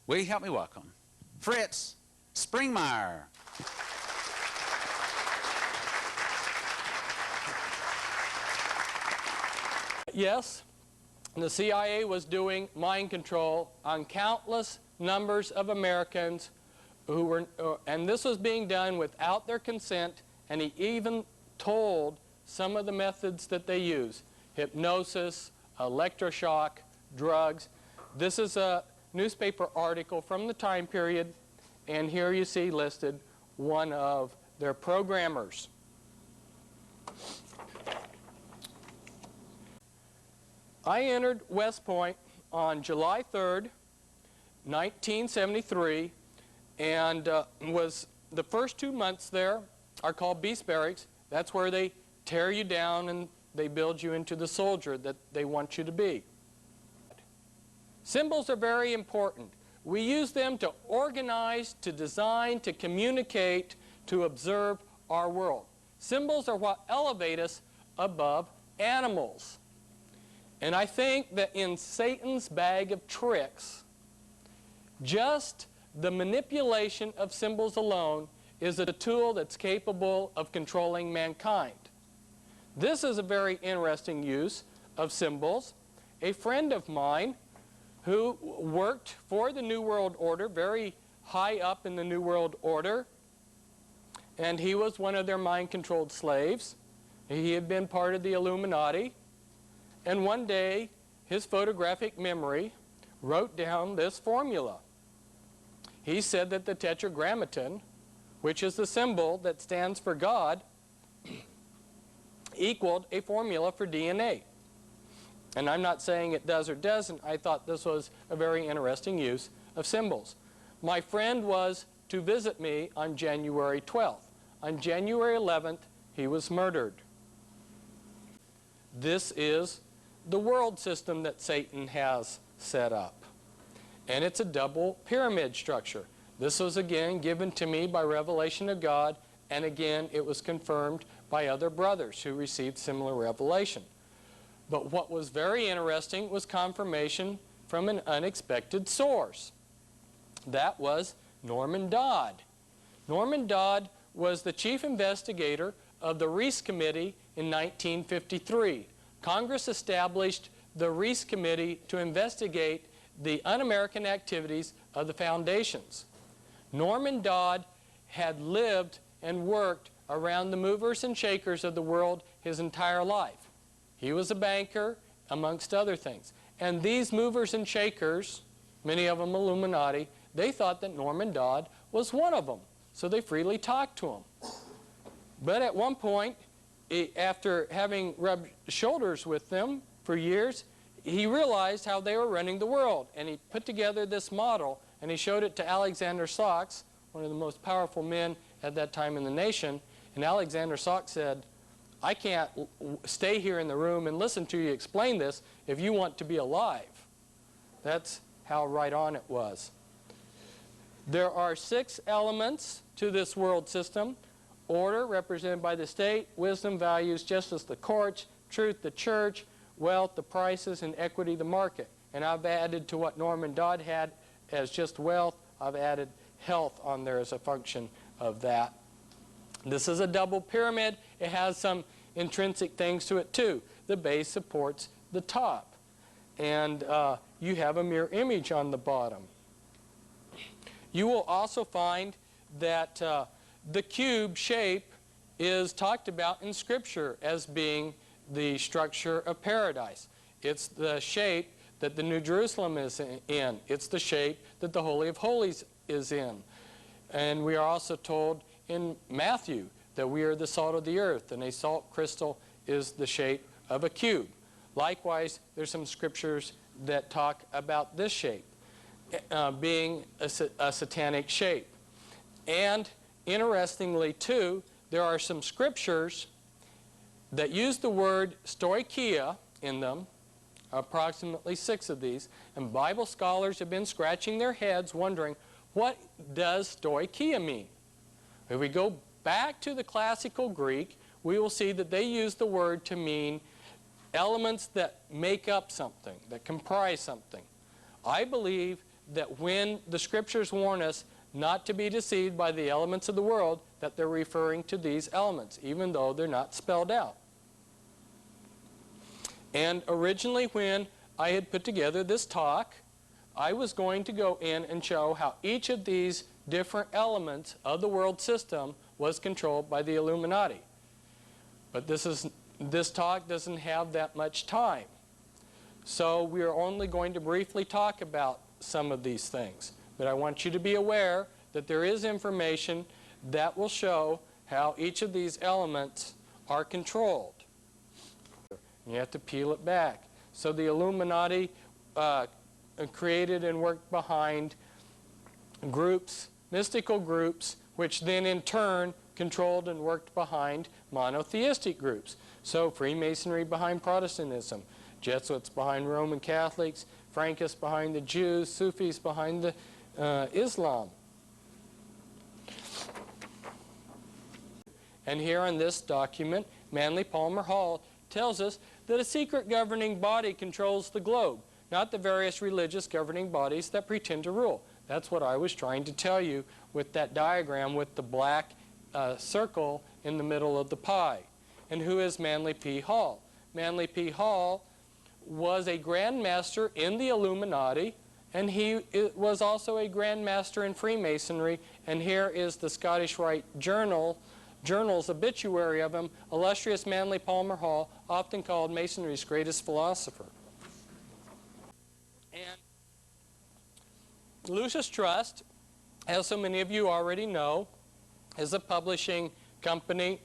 will you help me welcome Fritz Springmeier? Yes, the CIA was doing mind control on countless numbers of Americans who were, and this was being done without their consent, and he even told some of the methods that they use: hypnosis, electroshock, drugs. This is a newspaper article from the time period, and here you see listed one of their programmers. I entered West Point on July 3rd, 1973, and was the first 2 months there are called Beast Barracks. That's where they tear you down and they build you into the soldier that they want you to be. Symbols are very important. We use them to organize, to design, to communicate, to observe our world. Symbols are what elevate us above animals. And I think that in Satan's bag of tricks, just the manipulation of symbols alone is a tool that's capable of controlling mankind. This is a very interesting use of symbols. A friend of mine who worked for the New World Order, very high up in the New World Order, and he was one of their mind-controlled slaves. He had been part of the Illuminati. And one day, his photographic memory wrote down this formula. He said that the tetragrammaton, which is the symbol that stands for God, equaled a formula for DNA. And I'm not saying it does or doesn't. I thought this was a very interesting use of symbols. My friend was to visit me on January 12th. On January 11th, he was murdered. This is the world system that Satan has set up. And it's a double pyramid structure. This was again given to me by revelation of God, and again it was confirmed by other brothers who received similar revelation. But what was very interesting was confirmation from an unexpected source. That was Norman Dodd. Norman Dodd was the chief investigator of the Reese Committee in 1953. Congress established the Reese Committee to investigate the un-American activities of the foundations. Norman Dodd had lived and worked around the movers and shakers of the world his entire life. He was a banker, amongst other things. And these movers and shakers, many of them Illuminati, they thought that Norman Dodd was one of them. So they freely talked to him. But at one point, after having rubbed shoulders with them for years, he realized how they were running the world. And he put together this model, and he showed it to Alexander Sachs, one of the most powerful men at that time in the nation. And Alexander Sachs said, I can't stay here in the room and listen to you explain this if you want to be alive. That's how right on it was. There are 6 elements to this world system. Order, represented by the state; wisdom, values, justice, the courts; truth, the church; wealth, the prices; and equity, the market. And I've added to what Norman Dodd had as just wealth, I've added health on there as a function of that. This is a double pyramid. It has some intrinsic things to it too. The base supports the top. And you have a mirror image on the bottom. You will also find that the cube shape is talked about in Scripture as being the structure of paradise. It's the shape that the New Jerusalem is in. It's the shape that the Holy of Holies is in. And we are also told in Matthew that we are the salt of the earth, and a salt crystal is the shape of a cube. Likewise, there's some scriptures that talk about this shape being a satanic shape. And interestingly, too, there are some scriptures that use the word stoicheia in them, approximately 6 of these, and Bible scholars have been scratching their heads wondering, what does stoicheia mean? If we go back to the classical Greek, we will see that they use the word to mean elements that make up something, that comprise something. I believe that when the scriptures warn us not to be deceived by the elements of the world, that they're referring to these elements, even though they're not spelled out. And originally when I had put together this talk, I was going to go in and show how each of these different elements of the world system was controlled by the Illuminati. But this talk doesn't have that much time. So we are only going to briefly talk about some of these things. But I want you to be aware that there is information that will show how each of these elements are controlled. You have to peel it back. So the Illuminati created and worked behind groups, mystical groups, which then in turn controlled and worked behind monotheistic groups. So Freemasonry behind Protestantism, Jesuits behind Roman Catholics, Frankists behind the Jews, Sufis behind the Islam. And here on this document, Manly Palmer Hall tells us that a secret governing body controls the globe, not the various religious governing bodies that pretend to rule. That's what I was trying to tell you with that diagram with the black circle in the middle of the pie. And who is Manly P. Hall? Manly P. Hall was a Grand Master in the Illuminati, and he was also a Grand Master in Freemasonry. And here is the Scottish Rite Journal's obituary of him, illustrious Manly Palmer Hall, often called Masonry's greatest philosopher. And Lucis Trust, as so many of you already know, is a publishing company.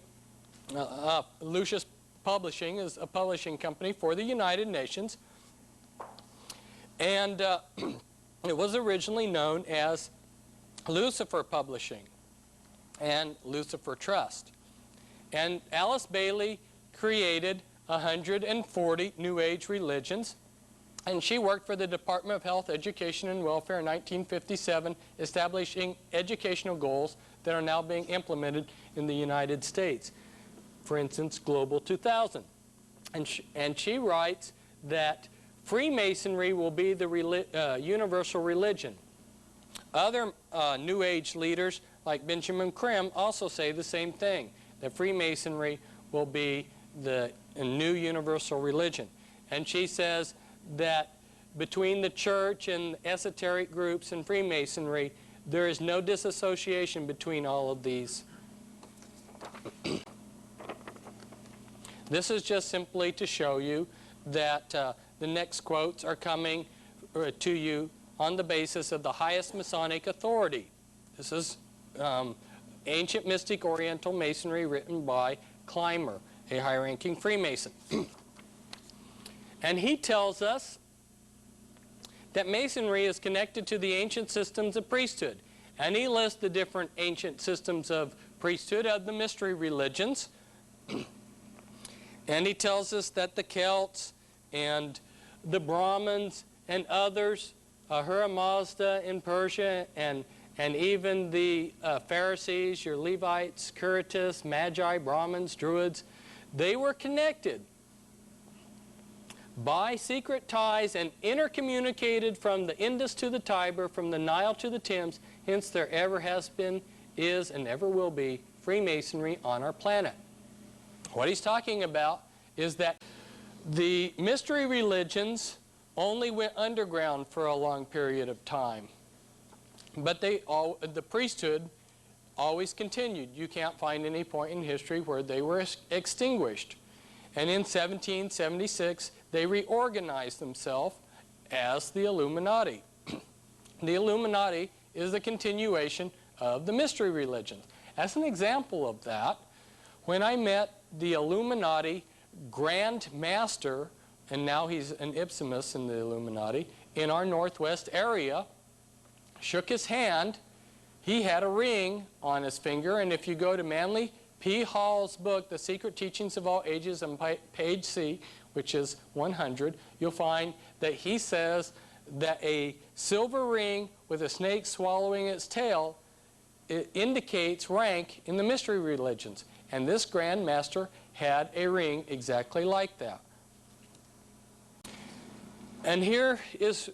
Lucis Publishing is a publishing company for the United Nations. And it was originally known as Lucifer Publishing and Lucifer Trust. And Alice Bailey created 140 New Age religions, and she worked for the Department of Health, Education, and Welfare in 1957, establishing educational goals that are now being implemented in the United States. For instance, Global 2000. And she writes that Freemasonry will be the universal religion. Other New Age leaders like Benjamin Krim also say the same thing, that Freemasonry will be the new universal religion. And she says that between the church and esoteric groups and Freemasonry, there is no disassociation between all of these. This is just simply to show you that the next quotes are coming to you on the basis of the highest Masonic authority. This is Ancient Mystic Oriental Masonry, written by Clymer, a high-ranking Freemason. And he tells us that Masonry is connected to the ancient systems of priesthood. And he lists the different ancient systems of priesthood of the mystery religions. And he tells us that the Celts and the Brahmins and others, Ahura Mazda in Persia, and even the Pharisees, your Levites, Curites, Magi, Brahmins, Druids, they were connected by secret ties and intercommunicated from the Indus to the Tiber, from the Nile to the Thames. Hence there ever has been, is, and ever will be Freemasonry on our planet. What he's talking about is that the mystery religions only went underground for a long period of time. But the priesthood always continued. You can't find any point in history where they were extinguished. And in 1776, they reorganized themselves as the Illuminati. The Illuminati is the continuation of the mystery religions. As an example of that, when I met the Illuminati Grand Master, and now he's an Ipsimus in the Illuminati, in our Northwest area, shook his hand, he had a ring on his finger, and if you go to Manly P. Hall's book, The Secret Teachings of All Ages, on page C, which is 100, you'll find that he says that a silver ring with a snake swallowing its tail, it indicates rank in the mystery religions. And this Grand Master had a ring exactly like that. And here is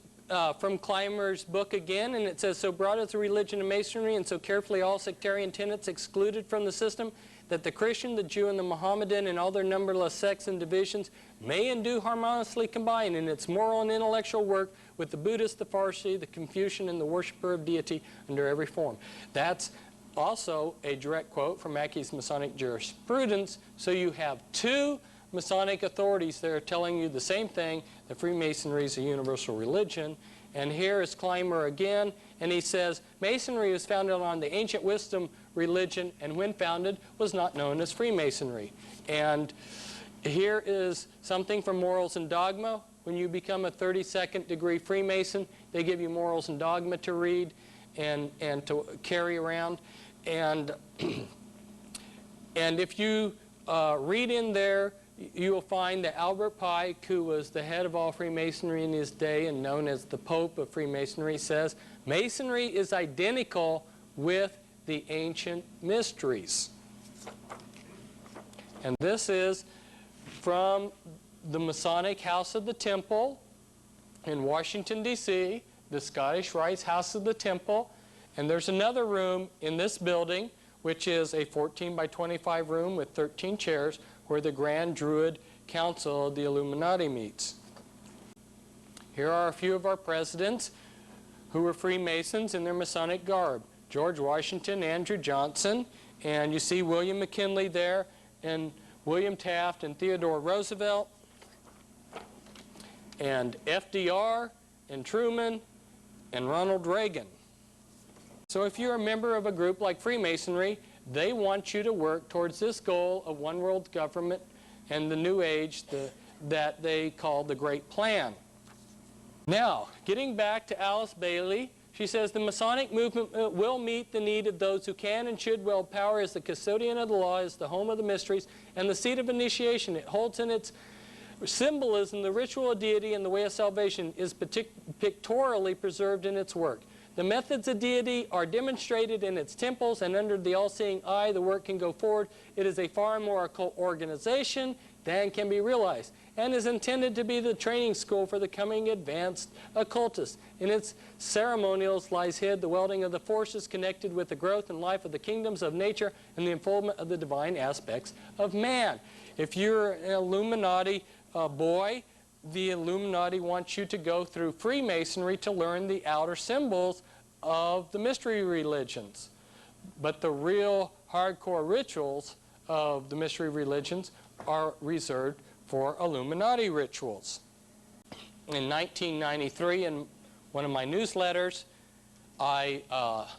from Clymer's book again, and it says, so broad is the religion of Masonry, and so carefully all sectarian tenets excluded from the system, that the Christian, the Jew, and the Mohammedan, and all their numberless sects and divisions, may and do harmoniously combine in its moral and intellectual work with the Buddhist, the Parsi, the Confucian, and the worshiper of deity under every form. That's also a direct quote from Mackey's Masonic Jurisprudence. So you have two Masonic authorities there telling you the same thing, that Freemasonry is a universal religion. And here is Clymer again, and he says, Masonry was founded on the ancient wisdom religion, and when founded was not known as Freemasonry. And here is something from Morals and Dogma. When you become a 32nd degree Freemason, they give you Morals and Dogma to read and to carry around. And, and if you read in there, you will find that Albert Pike, who was the head of all Freemasonry in his day and known as the Pope of Freemasonry, says, Masonry is identical with the ancient mysteries. And this is from the Masonic House of the Temple in Washington, D.C., the Scottish Rites House of the Temple. And there's another room in this building, which is a 14 by 25 room with 13 chairs, where the Grand Druid Council of the Illuminati meets. Here are a few of our presidents who were Freemasons in their Masonic garb. George Washington, Andrew Johnson, and you see William McKinley there, and William Taft, and Theodore Roosevelt, and FDR, and Truman, and Ronald Reagan. So if you're a member of a group like Freemasonry, they want you to work towards this goal of one world government and the New Age that they call the Great Plan. Now, getting back to Alice Bailey, she says, the Masonic movement will meet the need of those who can and should wield power as the custodian of the law, as the home of the mysteries, and the seat of initiation. It holds in its symbolism the ritual of deity, and the way of salvation is pictorially preserved in its work. The methods of deity are demonstrated in its temples, and under the all-seeing eye, the work can go forward. It is a far more occult organization than can be realized, and is intended to be the training school for the coming advanced occultists. In its ceremonials lies hid the welding of the forces connected with the growth and life of the kingdoms of nature and the unfoldment of the divine aspects of man. If you're an Illuminati boy, the Illuminati wants you to go through Freemasonry to learn the outer symbols of the mystery religions. But the real hardcore rituals of the mystery religions are reserved for Illuminati rituals. In 1993, in one of my newsletters, I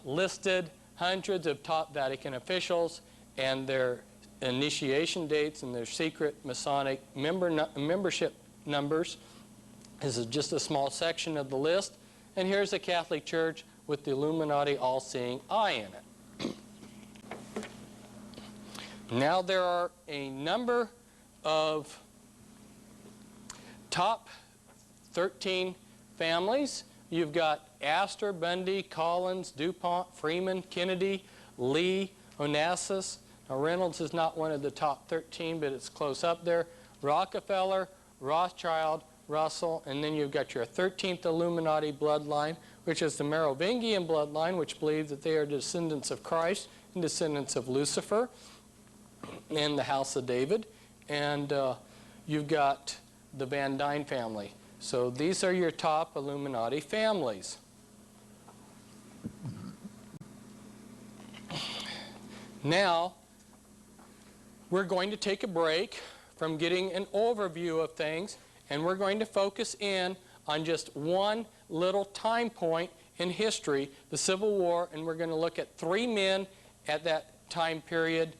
listed hundreds of top Vatican officials and their initiation dates and their secret Masonic membership numbers. This is just a small section of the list. And here's the Catholic Church with the Illuminati all-seeing eye in it. Now there are a number of top 13 families. You've got Astor, Bundy, Collins, DuPont, Freeman, Kennedy, Lee, Onassis. Now Reynolds is not one of the top 13, but it's close up there. Rockefeller, Rothschild, Russell, and then you've got your 13th Illuminati bloodline, which is the Merovingian bloodline, which believes that they are descendants of Christ and descendants of Lucifer and the House of David. And you've got the Van Dyne family. So these are your top Illuminati families. Now, we're going to take a break from getting an overview of things, and we're going to focus in on just one little time point in history, the Civil War, and we're going to look at 3 men at that time period.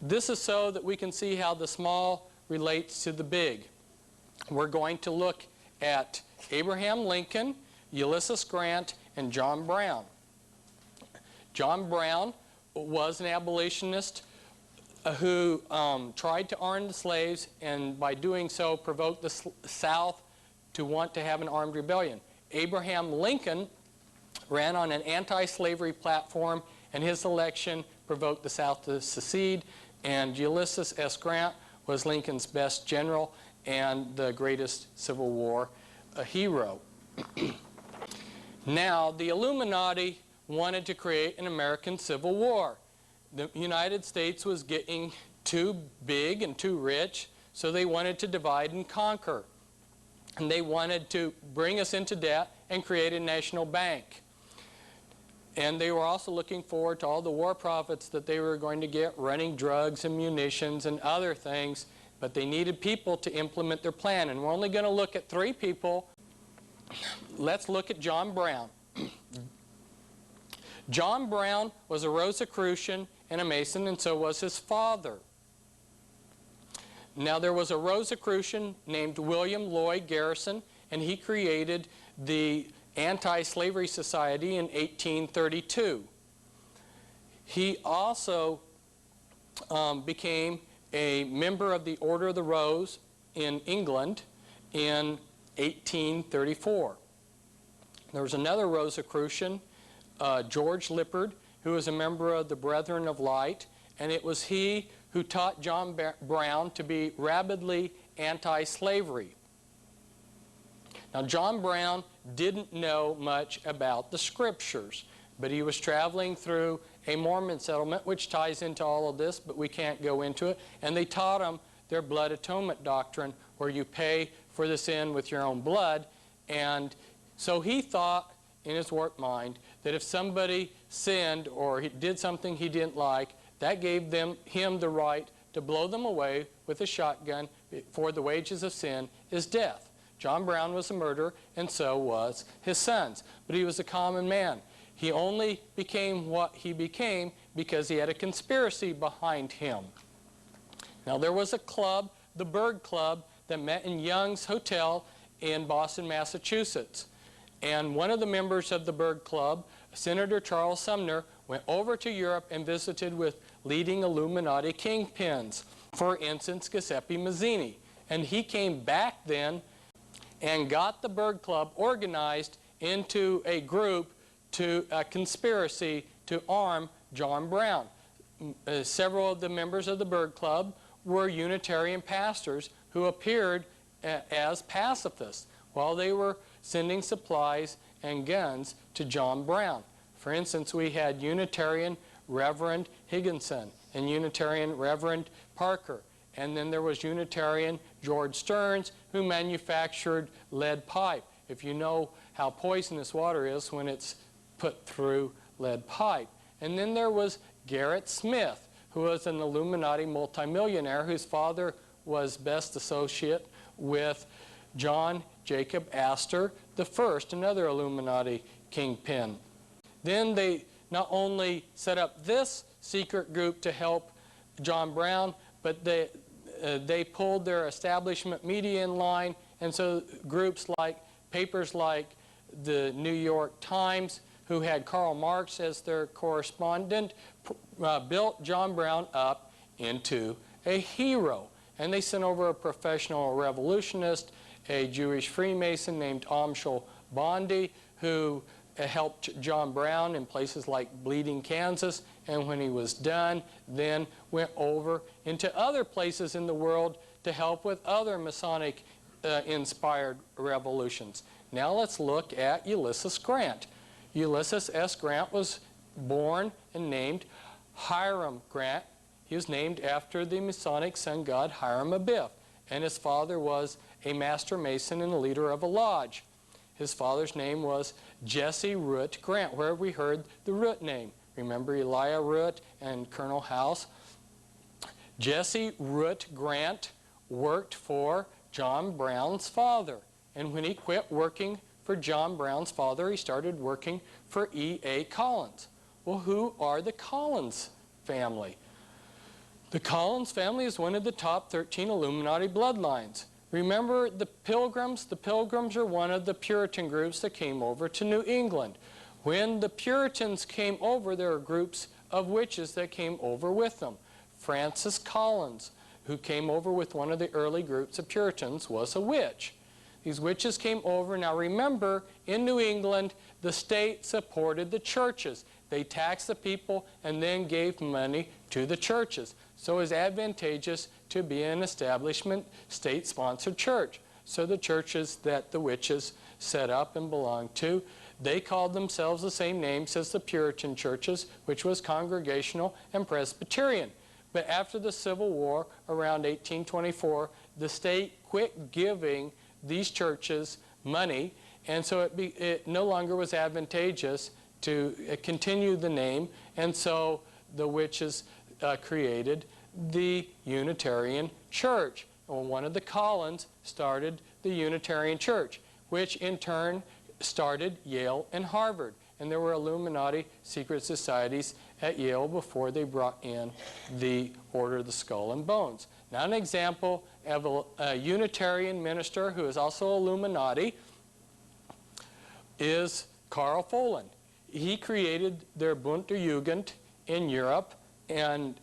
This is so that we can see how the small relates to the big. We're going to look at Abraham Lincoln, Ulysses Grant, and John Brown. John Brown was an abolitionist who tried to arm the slaves, and by doing so provoked the South to want to have an armed rebellion. Abraham Lincoln ran on an anti-slavery platform, and his election provoked the South to secede, and Ulysses S. Grant was Lincoln's best general and the greatest Civil War hero. Now, the Illuminati wanted to create an American Civil War. The United States was getting too big and too rich, so they wanted to divide and conquer. And they wanted to bring us into debt and create a national bank. And they were also looking forward to all the war profits that they were going to get running drugs and munitions and other things, but they needed people to implement their plan. And we're only going to look at 3 people. Let's look at John Brown. John Brown was a Rosicrucian and a Mason, and so was his father. Now, there was a Rosicrucian named William Lloyd Garrison, and he created the Anti-Slavery Society in 1832. He also became a member of the Order of the Rose in England in 1834. There was another Rosicrucian, George Lippard, who was a member of the Brethren of Light, and it was he who taught John Brown to be rabidly anti-slavery. Now, John Brown didn't know much about the Scriptures, but he was traveling through a Mormon settlement, which ties into all of this, but we can't go into it. And they taught him their blood atonement doctrine, where you pay for the sin with your own blood. And so he thought in his warped mind that if somebody sinned or he did something he didn't like, that gave him the right to blow them away with a shotgun, for the wages of sin is death. John Brown was a murderer, and so was his sons. But he was a common man. He only became what he became because he had a conspiracy behind him. Now, there was a club, the Bird Club, that met in Young's Hotel in Boston, Massachusetts. And one of the members of the Bird Club, Senator Charles Sumner, went over to Europe and visited with leading Illuminati kingpins. For instance, Giuseppe Mazzini. And he came back then and got the Bird Club organized into a group, to a conspiracy to arm John Brown. Several of the members of the Bird Club were Unitarian pastors who appeared as pacifists while they were sending supplies and guns to John Brown. For instance, we had Unitarian Reverend Higginson and Unitarian Reverend Parker. And then there was Unitarian George Stearns, who manufactured lead pipe. If you know how poisonous water is when it's put through lead pipe. And then there was Garrett Smith, who was an Illuminati multimillionaire whose father was best associate with John Jacob Astor I, another Illuminati kingpin. Then they not only set up this secret group to help John Brown, but they pulled their establishment media in line, and so groups like, papers like the New York Times, who had Karl Marx as their correspondent, built John Brown up into a hero. And they sent over a professional revolutionist, a Jewish Freemason named Amschel Bondi, who helped John Brown in places like Bleeding, Kansas, and when he was done, then went over into other places in the world to help with other Masonic inspired revolutions. Now let's look at Ulysses Grant. Ulysses S. Grant was born and named Hiram Grant. He was named after the Masonic sun god Hiram Abiff, and his father was a master mason and a leader of a lodge. His father's name was Jesse Root Grant, where we heard the Root name. Remember Elijah Root and Colonel House? Jesse Root Grant worked for John Brown's father. And when he quit working for John Brown's father, he started working for E.A. Collins. Well, who are the Collins family? The Collins family is one of the top 13 Illuminati bloodlines. Remember the Pilgrims? The Pilgrims are one of the Puritan groups that came over to New England. When the Puritans came over, there were groups of witches that came over with them. Frances Collins, who came over with one of the early groups of Puritans, was a witch. These witches came over. Now remember, in New England, the state supported the churches. They taxed the people and then gave money to the churches. So it was advantageous to be an establishment, state-sponsored church. So the churches that the witches set up and belonged to. They called themselves the same names as the Puritan churches, which was Congregational and Presbyterian. But after the Civil War, around 1824, the state quit giving these churches money, and so it no longer was advantageous to continue the name, and so the witches created the Unitarian Church. Well, one of the Collins started the Unitarian Church, which in turn started Yale and Harvard. And there were Illuminati secret societies at Yale before they brought in the Order of the Skull and Bones. Now an example of a Unitarian minister who is also Illuminati is Karl Fohlen. He created their Bund der Jugend in Europe, and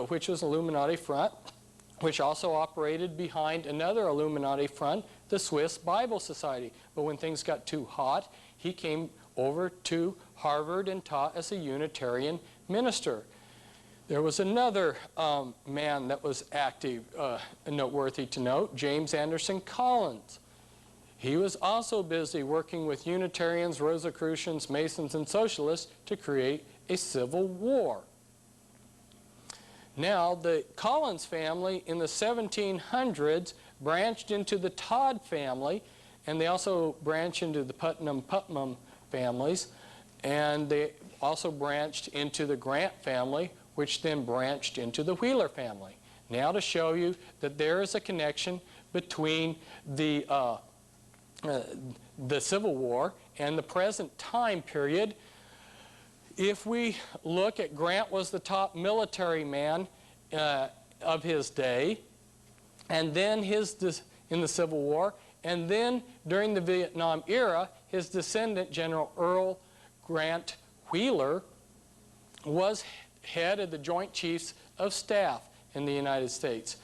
which was Illuminati front, which also operated behind another Illuminati front, the Swiss Bible Society. But when things got too hot, he came over to Harvard and taught as a Unitarian minister. There was another man that was active, noteworthy to note, James Anderson Collins. He was also busy working with Unitarians, Rosicrucians, Masons, and Socialists to create a civil war. Now, the Collins family in the 1700s branched into the Todd family, and they also branched into the Putnam families, and they also branched into the Grant family, which then branched into the Wheeler family. Now to show you that there is a connection between the Civil War and the present time period. If we look at Grant was the top military man of his day, and then in the Civil War, and then during the Vietnam era, his descendant, General Earl Grant Wheeler, was head of the Joint Chiefs of Staff in the United States.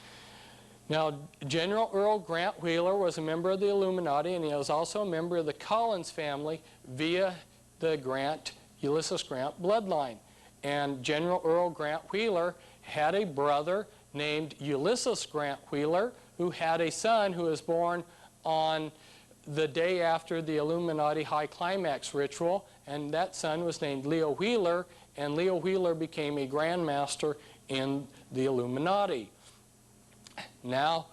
Now, General Earl Grant Wheeler was a member of the Illuminati, and he was also a member of the Collins family via the Ulysses Grant bloodline. And General Earl Grant Wheeler had a brother named Ulysses Grant Wheeler, who had a son who was born on the day after the Illuminati High Climax ritual, and that son was named Leo Wheeler, and Leo Wheeler became a Grand Master in the Illuminati. Now,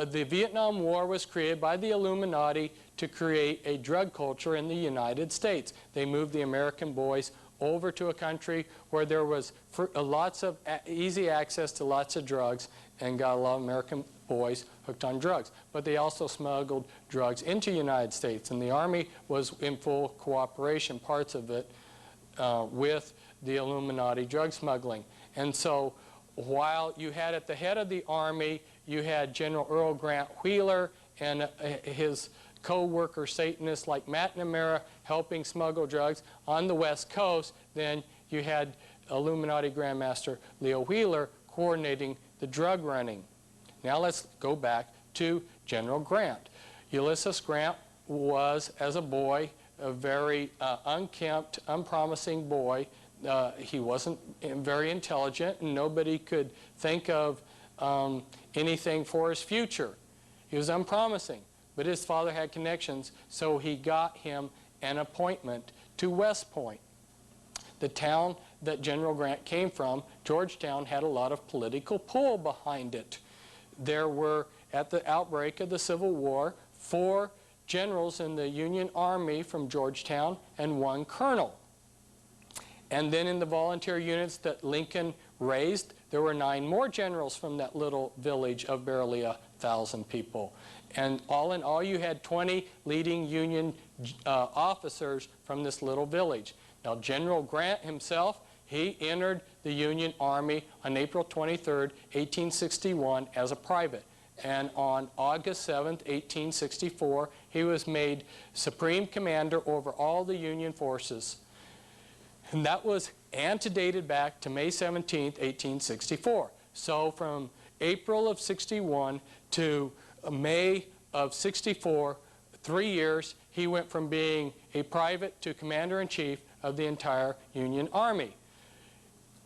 the Vietnam War was created by the Illuminati to create a drug culture in the United States. They moved the American boys over to a country where there was lots of easy access to lots of drugs, and got a lot of American boys hooked on drugs. But they also smuggled drugs into the United States, and the Army was in full cooperation, parts of it, with the Illuminati drug smuggling. And so while you had at the head of the Army, you had General Earl Grant Wheeler and his co-worker Satanists like McNamara helping smuggle drugs on the West Coast, then you had Illuminati Grandmaster Leo Wheeler coordinating the drug running. Now let's go back to General Grant. Ulysses Grant was, as a boy, a very unkempt, unpromising boy. He wasn't very intelligent, and nobody could think of anything for his future. He was unpromising, but his father had connections, so he got him an appointment to West Point. The town that General Grant came from, Georgetown, had a lot of political pull behind it. There were, at the outbreak of the Civil War, 4 generals in the Union Army from Georgetown and 1 colonel. And then in the volunteer units that Lincoln raised, there were 9 more generals from that little village of barely 1,000 people. And all in all, you had 20 leading Union officers from this little village. Now, General Grant himself, he entered the Union Army on April 23rd, 1861 as a private. And on August 7th, 1864, he was made Supreme Commander over all the Union forces. And that was antedated back to May 17th, 1864. So from April of 61 to May of 64, 3 years, he went from being a private to Commander-in-Chief of the entire Union Army.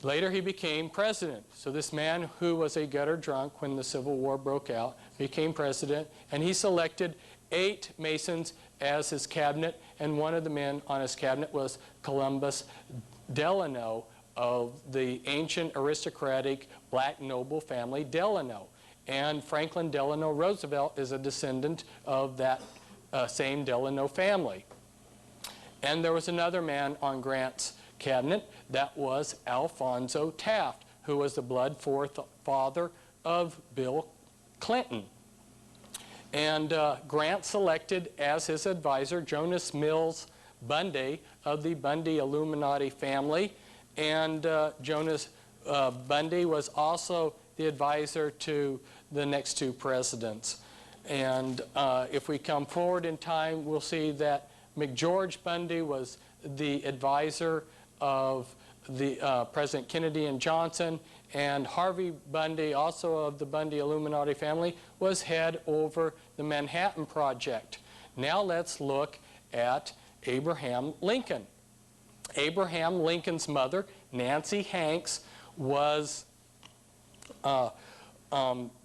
Later he became president. So this man who was a gutter drunk when the Civil War broke out became president, and he selected 8 Masons as his cabinet, and one of the men on his cabinet was Columbus Delano of the ancient aristocratic black noble family Delano. And Franklin Delano Roosevelt is a descendant of that same Delano family. And there was another man on Grant's cabinet, that was Alphonso Taft, who was the blood father of Bill Clinton. And Grant selected as his advisor Jonas Mills Bundy of the Bundy Illuminati family. And Jonas Bundy was also the advisor to the next two presidents. And if we come forward in time, we'll see that McGeorge Bundy was the advisor of the President Kennedy and Johnson, and Harvey Bundy, also of the Bundy Illuminati family, was head over the Manhattan Project. Now let's look at Abraham Lincoln. Abraham Lincoln's mother, Nancy Hanks, was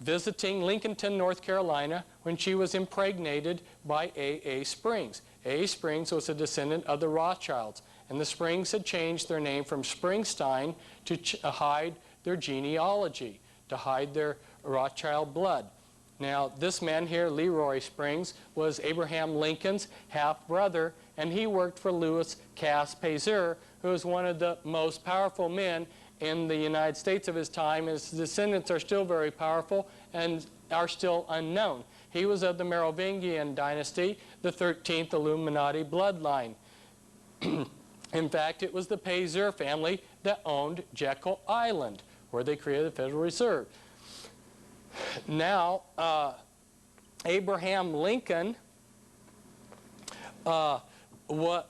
visiting Lincolnton, North Carolina, when she was impregnated by A.A. Springs. A.A. Springs was a descendant of the Rothschilds, and the Springs had changed their name from Springstein to hide their genealogy, to hide their Rothschild blood. Now, this man here, Leroy Springs, was Abraham Lincoln's half-brother, and he worked for Louis Cass-Payzer, who was one of the most powerful men in the United States of his time. His descendants are still very powerful and are still unknown. He was of the Merovingian dynasty, the 13th Illuminati bloodline. In fact, it was the Payzer family that owned Jekyll Island, where they created the Federal Reserve. Now, Abraham Lincoln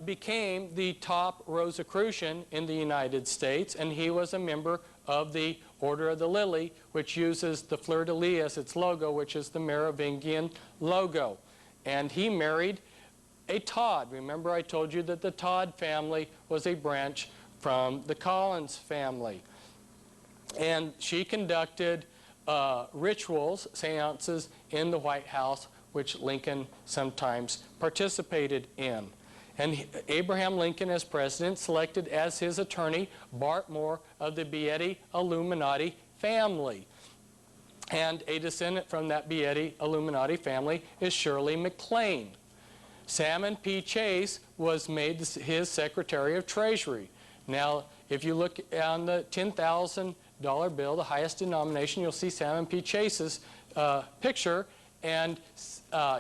became the top Rosicrucian in the United States, and he was a member of the Order of the Lily, which uses the fleur-de-lis as its logo, which is the Merovingian logo. And he married a Todd. Remember, I told you that the Todd family was a branch from the Collins family. And she conducted rituals, seances, in the White House, which Lincoln sometimes participated in. And Abraham Lincoln, as president, selected as his attorney Bart Moore of the Beatty Illuminati family. And a descendant from that Beatty Illuminati family is Shirley MacLaine. Salmon P. Chase was made his Secretary of Treasury. Now, if you look on the $10,000 bill, the highest denomination, you'll see Salmon P. Chase's picture. And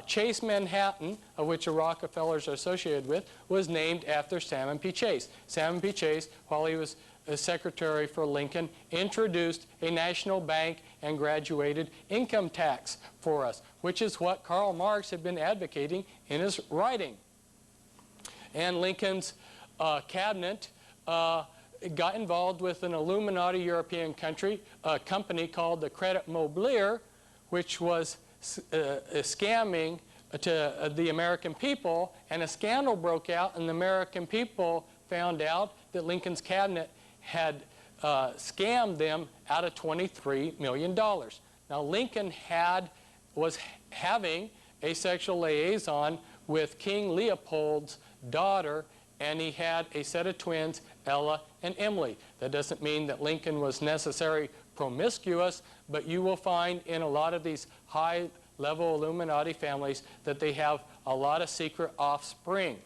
Chase Manhattan, of which the Rockefellers are associated with, was named after Salmon P. Chase. Salmon P. Chase, while he was a secretary for Lincoln, introduced a national bank and graduated income tax for us, which is what Karl Marx had been advocating in his writing. And Lincoln's cabinet got involved with an Illuminati European company called the Credit Mobilier, which was scamming to the American people, and a scandal broke out, and the American people found out that Lincoln's cabinet had scammed them out of $23 million. Now, Lincoln was having a sexual liaison with King Leopold's daughter, and he had a set of twins, Ella and Emily. That doesn't mean that Lincoln was necessarily promiscuous, but you will find in a lot of these high-level Illuminati families that they have a lot of secret offspring.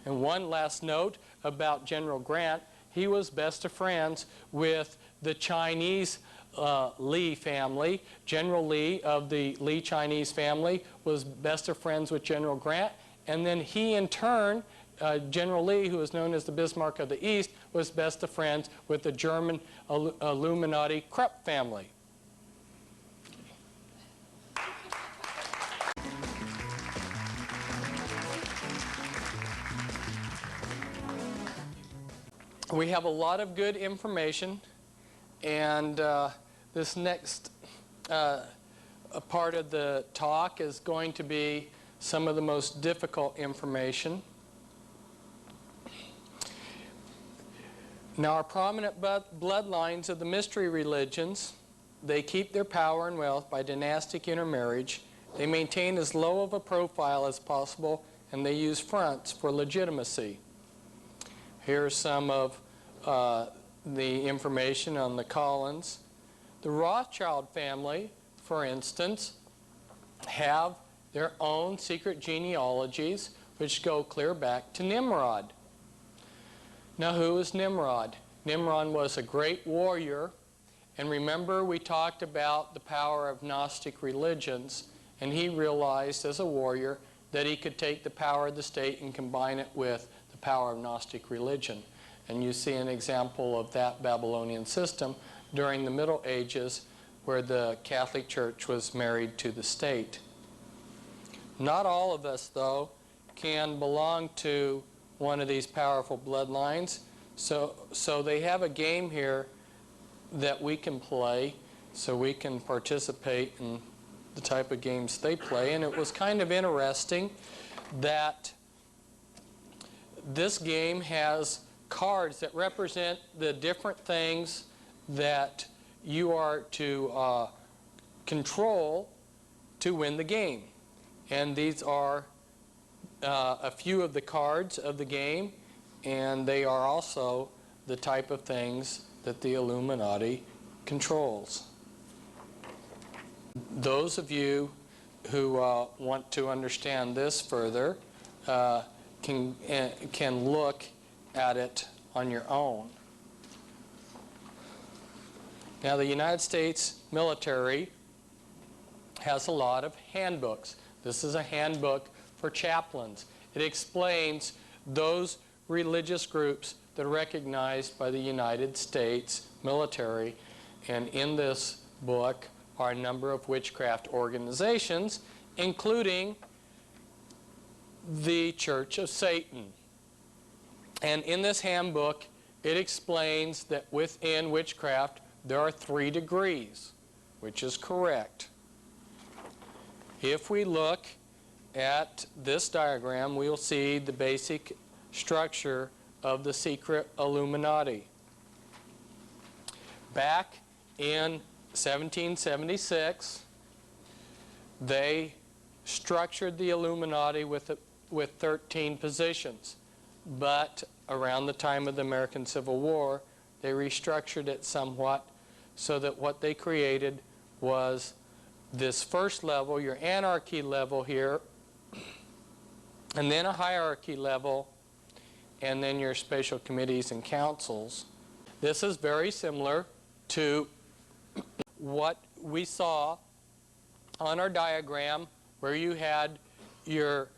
And one last note about General Grant: he was best of friends with the Chinese Lee family. General Lee of the Lee Chinese family was best of friends with General Grant, and then he in turn, General Lee, who is known as the Bismarck of the East, was best of friends with the German Illuminati Krupp family. We have a lot of good information, and this next part of the talk is going to be some of the most difficult information. Now, our prominent bloodlines of the mystery religions, they keep their power and wealth by dynastic intermarriage They maintain as low of a profile as possible, and they use fronts for legitimacy. Here's some of the information on the Collins. The Rothschild family, for instance, have their own secret genealogies which go clear back to Nimrod. Now, who is Nimrod? Nimrod was a great warrior, and remember we talked about the power of Gnostic religions, and he realized as a warrior that he could take the power of the state and combine it with the power of Gnostic religion. And you see an example of that Babylonian system during the Middle Ages, where the Catholic Church was married to the state. Not all of us, though, can belong to one of these powerful bloodlines. So they have a game here that we can play, so we can participate in the type of games they play. And it was kind of interesting that this game has cards that represent the different things that you are to control to win the game. And these are a few of the cards of the game, and they are also the type of things that the Illuminati controls. Those of you who want to understand this further can look at it on your own. Now, the United States military has a lot of handbooks. This is a handbook for chaplains. It explains those religious groups that are recognized by the United States military. And in this book are a number of witchcraft organizations, including the Church of Satan. And in this handbook, it explains that within witchcraft, there are 3 degrees, which is correct. If we look at this diagram, we'll see the basic structure of the secret Illuminati. Back in 1776, they structured the Illuminati with 13 positions. But around the time of the American Civil War, they restructured it somewhat so that what they created was this first level, your anarchy level here, and then a hierarchy level, and then your special committees and councils. This is very similar to what we saw on our diagram, where you had your,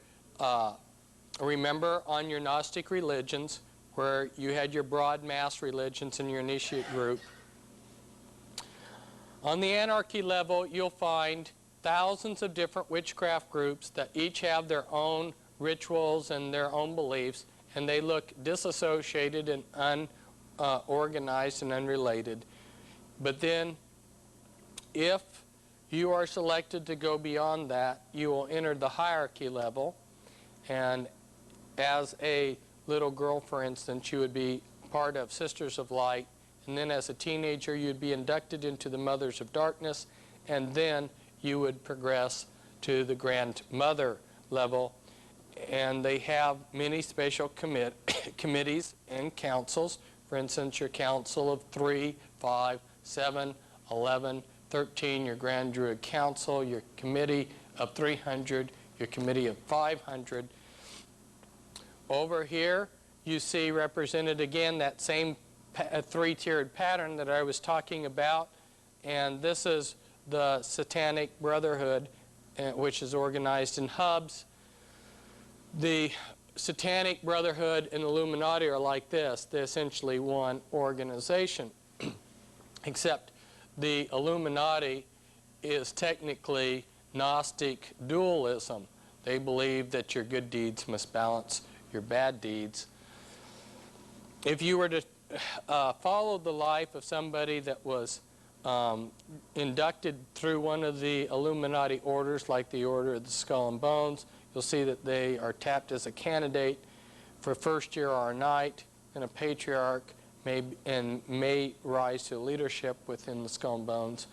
remember on your Gnostic religions, where you had your broad mass religions and your initiate group. On the anarchy level, you'll find thousands of different witchcraft groups that each have their own rituals and their own beliefs, and they look disassociated and unorganized and unrelated. But then, if you are selected to go beyond that, you will enter the hierarchy level, and as a little girl, for instance, you would be part of Sisters of Light, and then as a teenager you'd be inducted into the Mothers of Darkness, and then you would progress to the Grandmother level. And they have many special committees and councils. For instance, your council of 3, 5, 7, 11, 13, your Grand Druid Council, your committee of 300, your committee of 500. Over here, you see represented again that same 3-tiered pattern that I was talking about. And this is the Satanic Brotherhood, which is organized in hubs. The Satanic Brotherhood and Illuminati are like this. They're essentially one organization. Except the Illuminati is technically Gnostic dualism. They believe that your good deeds must balance your bad deeds. If you were to follow the life of somebody that was inducted through one of the Illuminati orders, like the Order of the Skull and Bones, you'll see that they are tapped as a candidate for first year or knight, and a patriarch may rise to leadership within the Skull and Bones.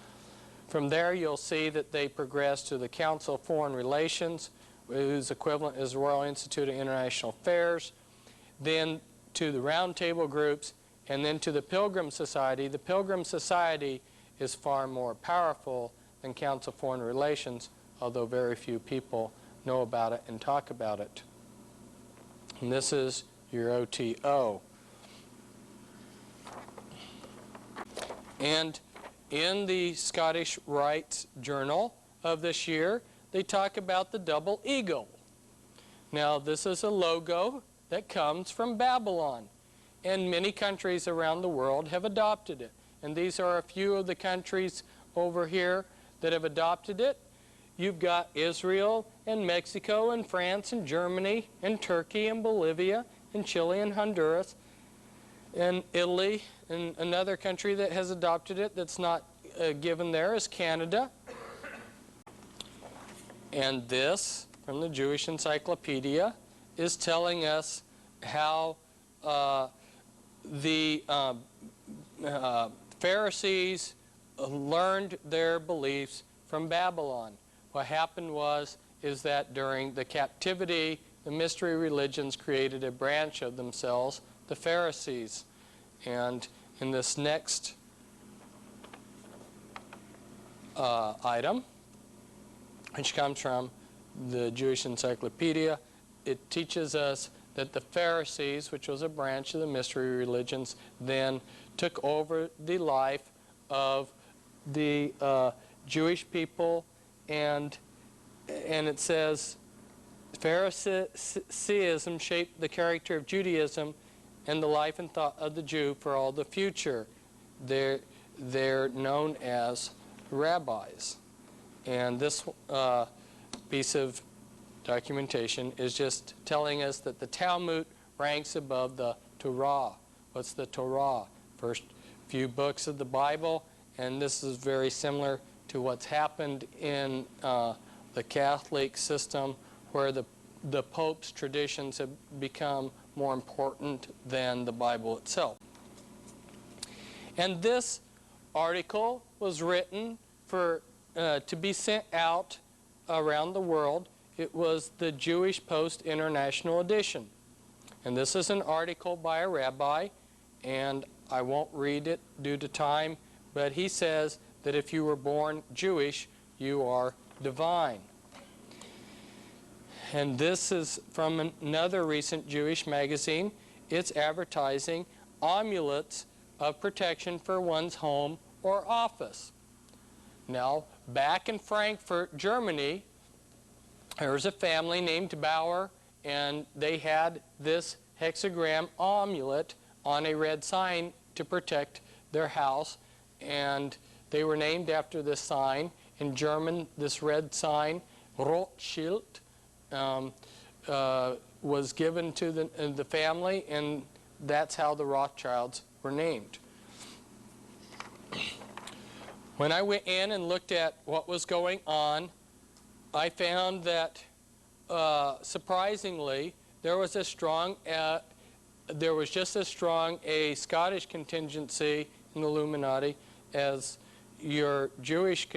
From there, you'll see that they progress to the Council of Foreign Relations, whose equivalent is the Royal Institute of International Affairs, then to the Round Table groups, and then to the Pilgrim Society. The Pilgrim Society is far more powerful than Council of Foreign Relations, although very few people know about it and talk about it. And this is your OTO. And in the Scottish Rites Journal of this year, they talk about the double eagle. Now, this is a logo that comes from Babylon, and many countries around the world have adopted it. And these are a few of the countries over here that have adopted it. You've got Israel and Mexico and France and Germany and Turkey and Bolivia and Chile and Honduras and Italy, and another country that has adopted it that's not given there is Canada. And this, from the Jewish Encyclopedia, is telling us how the Pharisees learned their beliefs from Babylon. What happened is that during the captivity, the mystery religions created a branch of themselves, the Pharisees. And in this next item, which comes from the Jewish Encyclopedia, it teaches us that the Pharisees, which was a branch of the mystery religions, then took over the life of the Jewish people, and it says Phariseeism shaped the character of Judaism and the life and thought of the Jew for all the future. They're known as rabbis. And this piece of documentation is just telling us that the Talmud ranks above the Torah. What's the Torah? First few books of the Bible, and this is very similar to what's happened in the Catholic system, where the Pope's traditions have become more important than the Bible itself. And this article was written to be sent out around the world. It was the Jewish Post International Edition. And this is an article by a rabbi, and I won't read it due to time, but he says that if you were born Jewish, you are divine. And this is from another recent Jewish magazine. It's advertising amulets of protection for one's home or office. Now, back in Frankfurt, Germany, there was a family named Bauer, and they had this hexagram amulet on a red sign to protect their house, and they were named after this sign. In German, this red sign, Rothschild, was given to the family, and that's how the Rothschilds were named. When I went in and looked at what was going on, I found that surprisingly there was just as strong a Scottish contingency in the Illuminati as your Jewish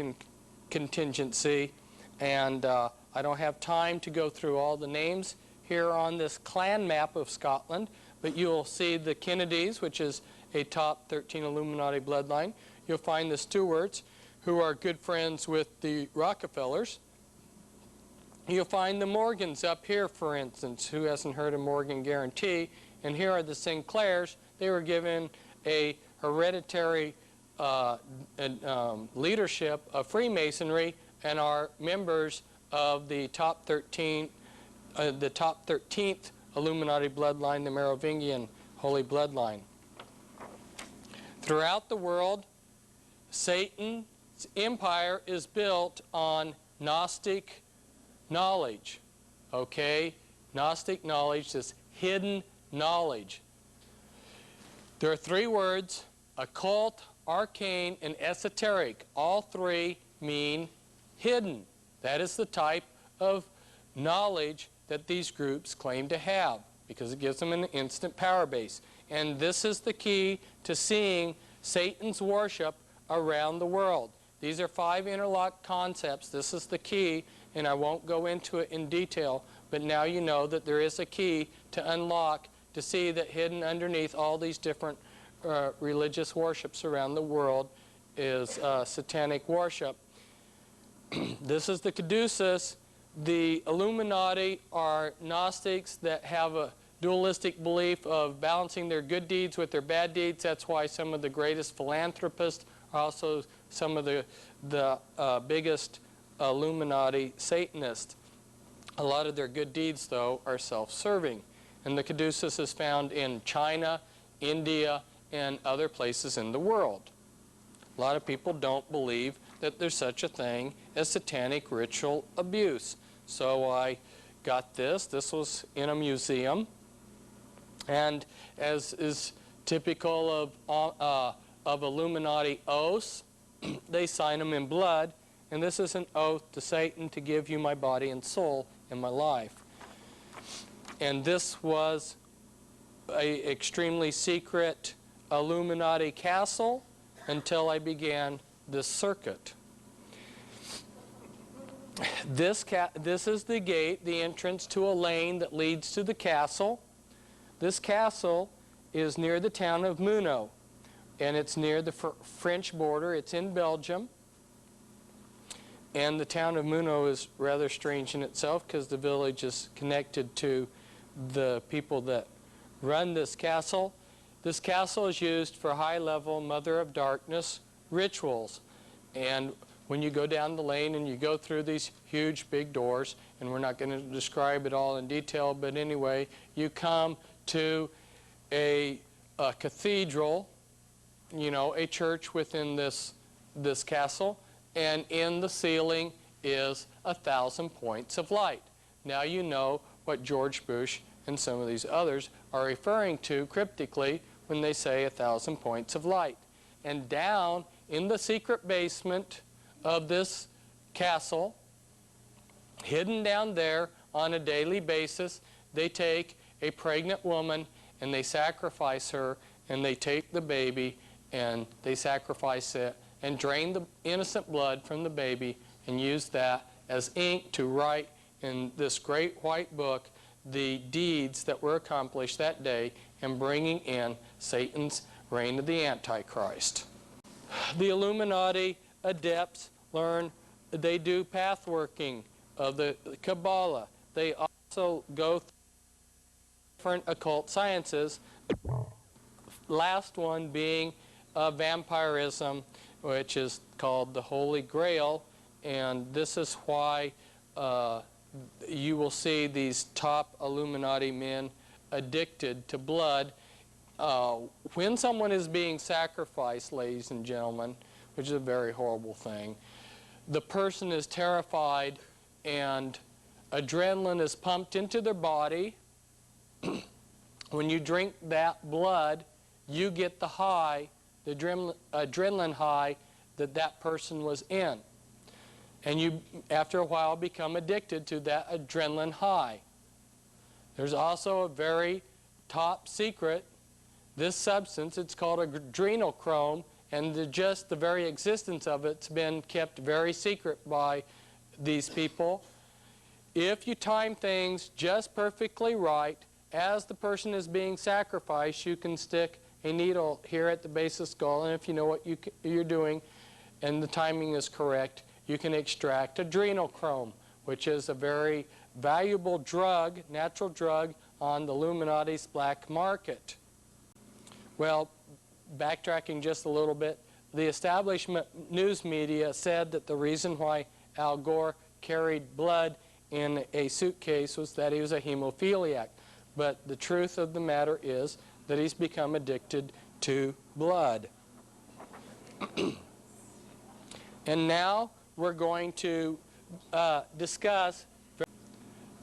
contingency, and I don't have time to go through all the names here on this clan map of Scotland, but you'll see the Kennedys, which is a top 13 Illuminati bloodline. You'll find the Stewarts, who are good friends with the Rockefellers. You'll find the Morgans up here, for instance. Who hasn't heard of Morgan Guarantee? And here are the Sinclairs. They were given a hereditary leadership of Freemasonry and are members of the top 13, the top 13th Illuminati bloodline, the Merovingian Holy Bloodline. Throughout the world, Satan's empire is built on Gnostic knowledge. Okay? Gnostic knowledge, this hidden knowledge. There are three words: occult, arcane, and esoteric. All three mean hidden. That is the type of knowledge that these groups claim to have, because it gives them an instant power base. And this is the key to seeing Satan's worship around the world. These are 5 interlocked concepts. This is the key, and I won't go into it in detail, but now you know that there is a key to unlock, to see that hidden underneath all these different religious worships around the world is satanic worship. This is the caduceus. The Illuminati are Gnostics that have a dualistic belief of balancing their good deeds with their bad deeds. That's why some of the greatest philanthropists are also some of the biggest Illuminati Satanists. A lot of their good deeds, though, are self-serving. And the caduceus is found in China, India, and other places in the world. A lot of people don't believe that there's such a thing as satanic ritual abuse. So I got this. This was in a museum. And as is typical of Illuminati oaths, they sign them in blood. And this is an oath to Satan to give you my body and soul and my life. And this was an extremely secret Illuminati castle until I began this circuit. This is the gate, the entrance to a lane that leads to the castle. This castle is near the town of Muno, and it's near the French border. It's in Belgium. And the town of Muno is rather strange in itself because the village is connected to the people that run this castle. This castle is used for high-level Mother of Darkness rituals. And when you go down the lane and you go through these huge big doors, and we're not going to describe it all in detail, but anyway, you come to a cathedral, you know, a church within this castle, and in the ceiling is 1,000 points of light. Now you know what George Bush and some of these others are referring to cryptically when they say 1,000 points of light. And down in the secret basement of this castle, hidden down there on a daily basis, they take a pregnant woman and they sacrifice her, and they take the baby and they sacrifice it and drain the innocent blood from the baby and use that as ink to write in this great white book the deeds that were accomplished that day in bringing in Satan's reign of the Antichrist. The Illuminati adepts they do path working of the Kabbalah. They also go through different occult sciences, last one being vampirism, which is called the Holy Grail, and this is why you will see these top Illuminati men addicted to blood. When someone is being sacrificed, ladies and gentlemen, which is a very horrible thing, the person is terrified and adrenaline is pumped into their body. When you drink that blood, you get the high, the adrenaline high that person was in. And you, after a while, become addicted to that adrenaline high. There's also a very top secret, this substance, it's called adrenochrome, and just the very existence of it's been kept very secret by these people. If you time things just perfectly right, as the person is being sacrificed, you can stick a needle here at the base of the skull, and if you know what you're doing and the timing is correct, you can extract adrenochrome, which is a very valuable drug, natural drug, on the Illuminati's black market. Well, backtracking just a little bit, the establishment news media said that the reason why Al Gore carried blood in a suitcase was that he was a hemophiliac. But the truth of the matter is that he's become addicted to blood. And now we're going to discuss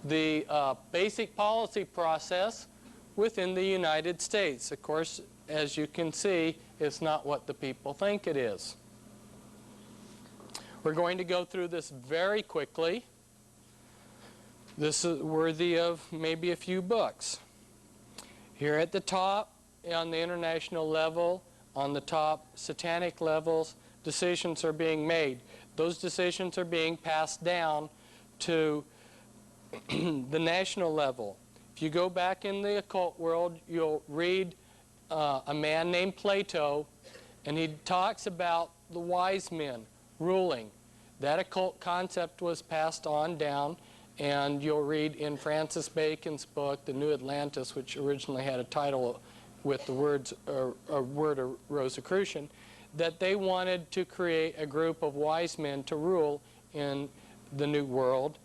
the basic policy process within the United States. Of course, as you can see, it's not what the people think it is. We're going to go through this very quickly. This is worthy of maybe a few books. Here at the top, on the international level, on the top satanic levels, decisions are being made. Those decisions are being passed down to the national level. If you go back in the occult world, you'll read a man named Plato, and he talks about the wise men ruling. That occult concept was passed on down, and you'll read in Francis Bacon's book, The New Atlantis, which originally had a title with the word of Rosicrucian, that they wanted to create a group of wise men to rule in the New World,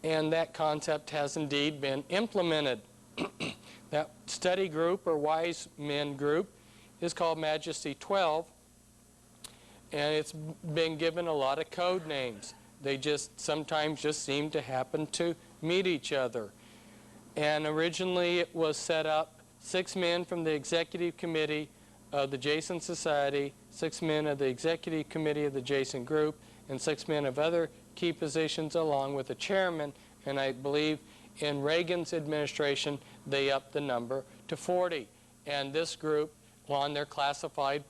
and that concept has indeed been implemented. That study group or wise men group is called Majesty 12, and it's been given a lot of code names. They sometimes just seem to happen to meet each other. And originally it was set up 6 men from the executive committee of the Jason Society, 6 men of the executive committee of the Jason Group, and 6 men of other key positions along with a chairman. And I believe in Reagan's administration they upped the number to 40. And this group on their classified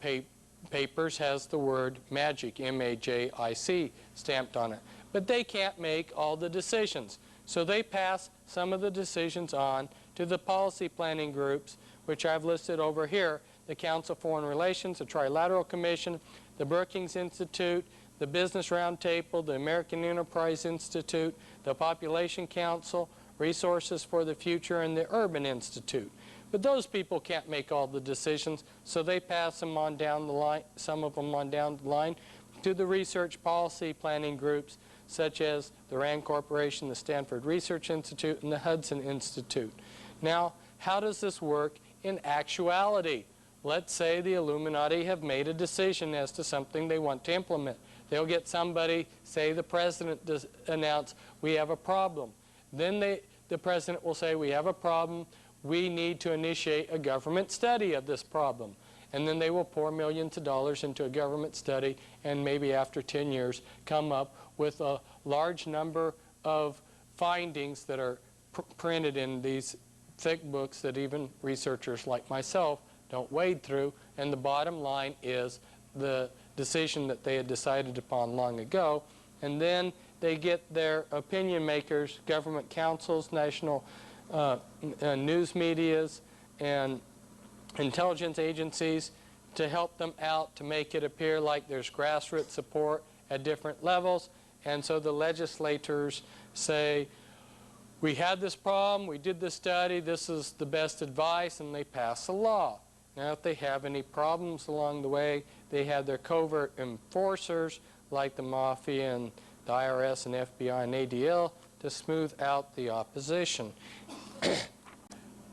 papers has the word magic, M-A-J-I-C, stamped on it. But they can't make all the decisions. So they pass some of the decisions on to the policy planning groups, which I've listed over here: the Council of Foreign Relations, the Trilateral Commission, the Brookings Institute, the Business Roundtable, the American Enterprise Institute, the Population Council, Resources for the Future, and the Urban Institute. But those people can't make all the decisions, so they pass them on down the line, some of them on down the line, to the research policy planning groups, such as the RAND Corporation, the Stanford Research Institute, and the Hudson Institute. Now, how does this work in actuality? Let's say the Illuminati have made a decision as to something they want to implement. They'll get somebody, say the president, to announce, we have a problem. Then the president will say, we have a problem. We need to initiate a government study of this problem. And then they will pour millions of dollars into a government study, and maybe after 10 years come up with a large number of findings that are printed in these thick books that even researchers like myself don't wade through. And the bottom line is the decision that they had decided upon long ago. And then they get their opinion makers, government councils, national news medias, and intelligence agencies to help them out to make it appear like there's grassroots support at different levels. And so the legislators say, we had this problem, we did this study, this is the best advice, and they pass a law. Now, if they have any problems along the way, they have their covert enforcers like the Mafia and the IRS and FBI and ADL to smooth out the opposition.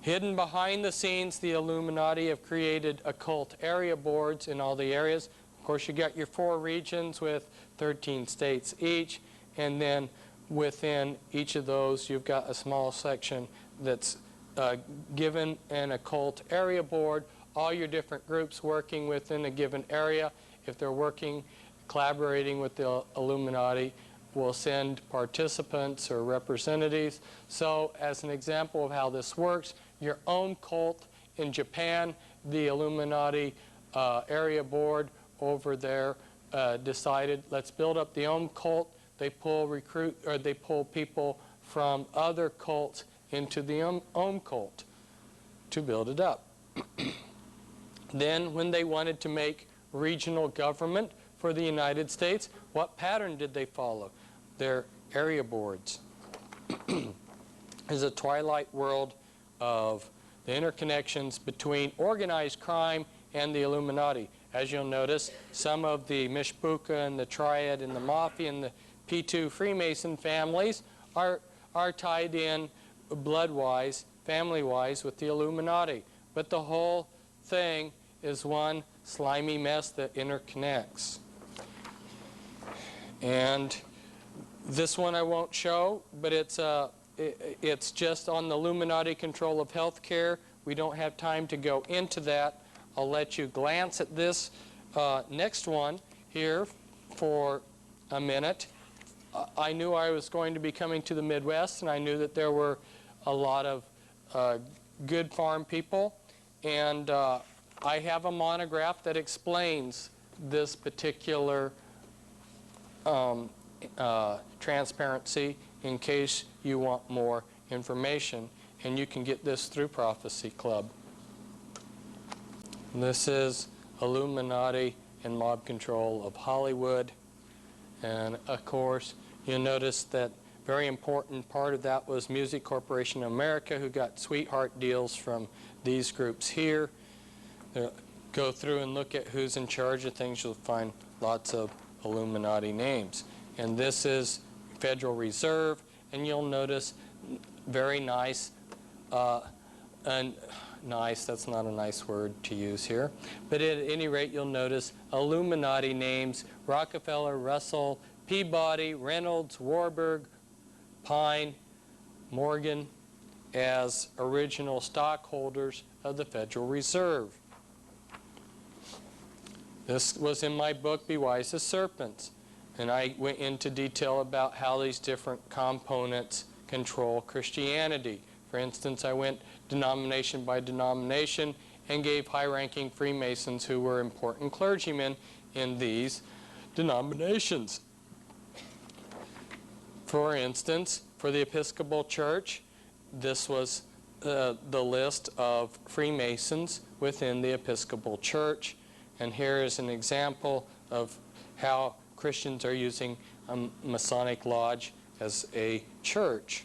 Hidden behind the scenes, the Illuminati have created occult area boards in all the areas. Of course, you got your 4 regions with 13 states each, and then within each of those you've got a small section that's given an occult area board. All your different groups working within a given area, if they're working, collaborating with the Illuminati, will send participants or representatives. So as an example of how this works, your own cult in Japan, the Illuminati area board over there decided, let's build up the own cult. They pull people from other cults into the own cult to build it up. Then when they wanted to make regional government for the United States, what pattern did they follow? Their area boards. Is a twilight world of the interconnections between organized crime and the Illuminati. As you'll notice, some of the Mishpucha and the Triad and the Mafia and the P2 Freemason families are tied in blood-wise, family-wise with the Illuminati. But the whole thing is one slimy mess that interconnects. And this one I won't show, but it's just on the Illuminati control of healthcare. We don't have time to go into that. I'll let you glance at this next one here for a minute. I knew I was going to be coming to the Midwest, and I knew that there were a lot of good farm people. And I have a monograph that explains this particular transparency in case you want more information, and you can get this through Prophecy Club. This is Illuminati and Mob Control of Hollywood, and of course you'll notice that very important part of that was Music Corporation of America, who got sweetheart deals from these groups here. Go through and look at who's in charge of things. You'll find lots of Illuminati names. And this is Federal Reserve, and you'll notice very nice, nice, that's not a nice word to use here, but at any rate you'll notice Illuminati names: Rockefeller, Russell, Peabody, Reynolds, Warburg, Pine, Morgan, as original stockholders of the Federal Reserve. This was in my book, Be Wise as Serpents, and I went into detail about how these different components control Christianity. For instance, I went denomination by denomination and gave high-ranking Freemasons who were important clergymen in these denominations. For instance, for the Episcopal Church, this was the list of Freemasons within the Episcopal Church. And here is an example of how Christians are using a Masonic Lodge as a church.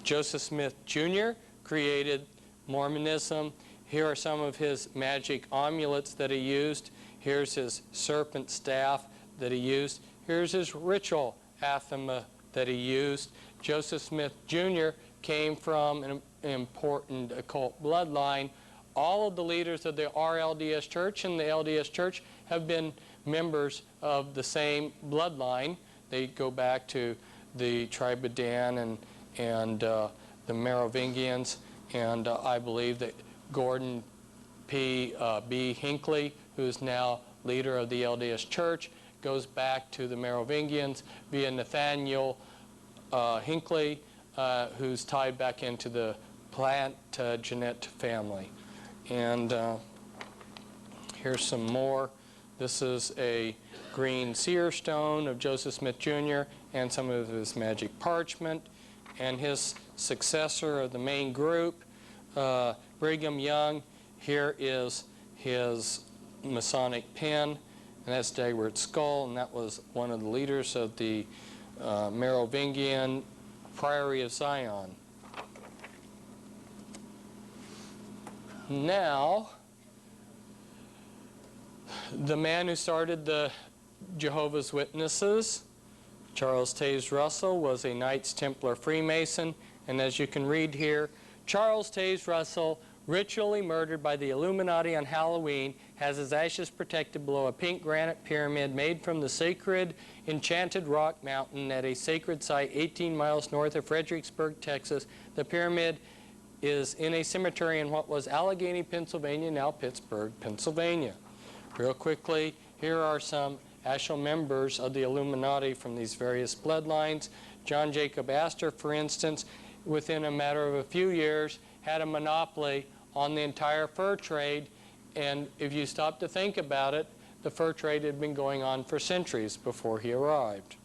Joseph Smith Jr. created Mormonism. Here are some of his magic amulets that he used. Here's his serpent staff that he used. Here's his ritual anathema that he used. Joseph Smith Jr. came from an important occult bloodline. All of the leaders of the RLDS Church and the LDS Church have been members of the same bloodline. They go back to the tribe of Dan and the Merovingians, and I believe that Gordon B. Hinckley, who is now leader of the LDS Church, goes back to the Merovingians via Nathaniel Hinckley, who's tied back into the Plantagenet family. And here's some more. This is a green seer stone of Joseph Smith Jr. and some of his magic parchment. And his successor of the main group, Brigham Young, here is his Masonic pin, and that's Dagworth's skull, and that was one of the leaders of the Merovingian Priory of Zion. Now, the man who started the Jehovah's Witnesses, Charles Taze Russell, was a Knights Templar Freemason, and as you can read here, Charles Taze Russell, ritually murdered by the Illuminati on Halloween, has his ashes protected below a pink granite pyramid made from the sacred Enchanted Rock Mountain at a sacred site 18 miles north of Fredericksburg, Texas. The pyramid is in a cemetery in what was Allegheny, Pennsylvania, now Pittsburgh, Pennsylvania. Real quickly, here are some actual members of the Illuminati from these various bloodlines. John Jacob Astor, for instance, within a matter of a few years, had a monopoly on the entire fur trade, and if you stop to think about it, the fur trade had been going on for centuries before he arrived.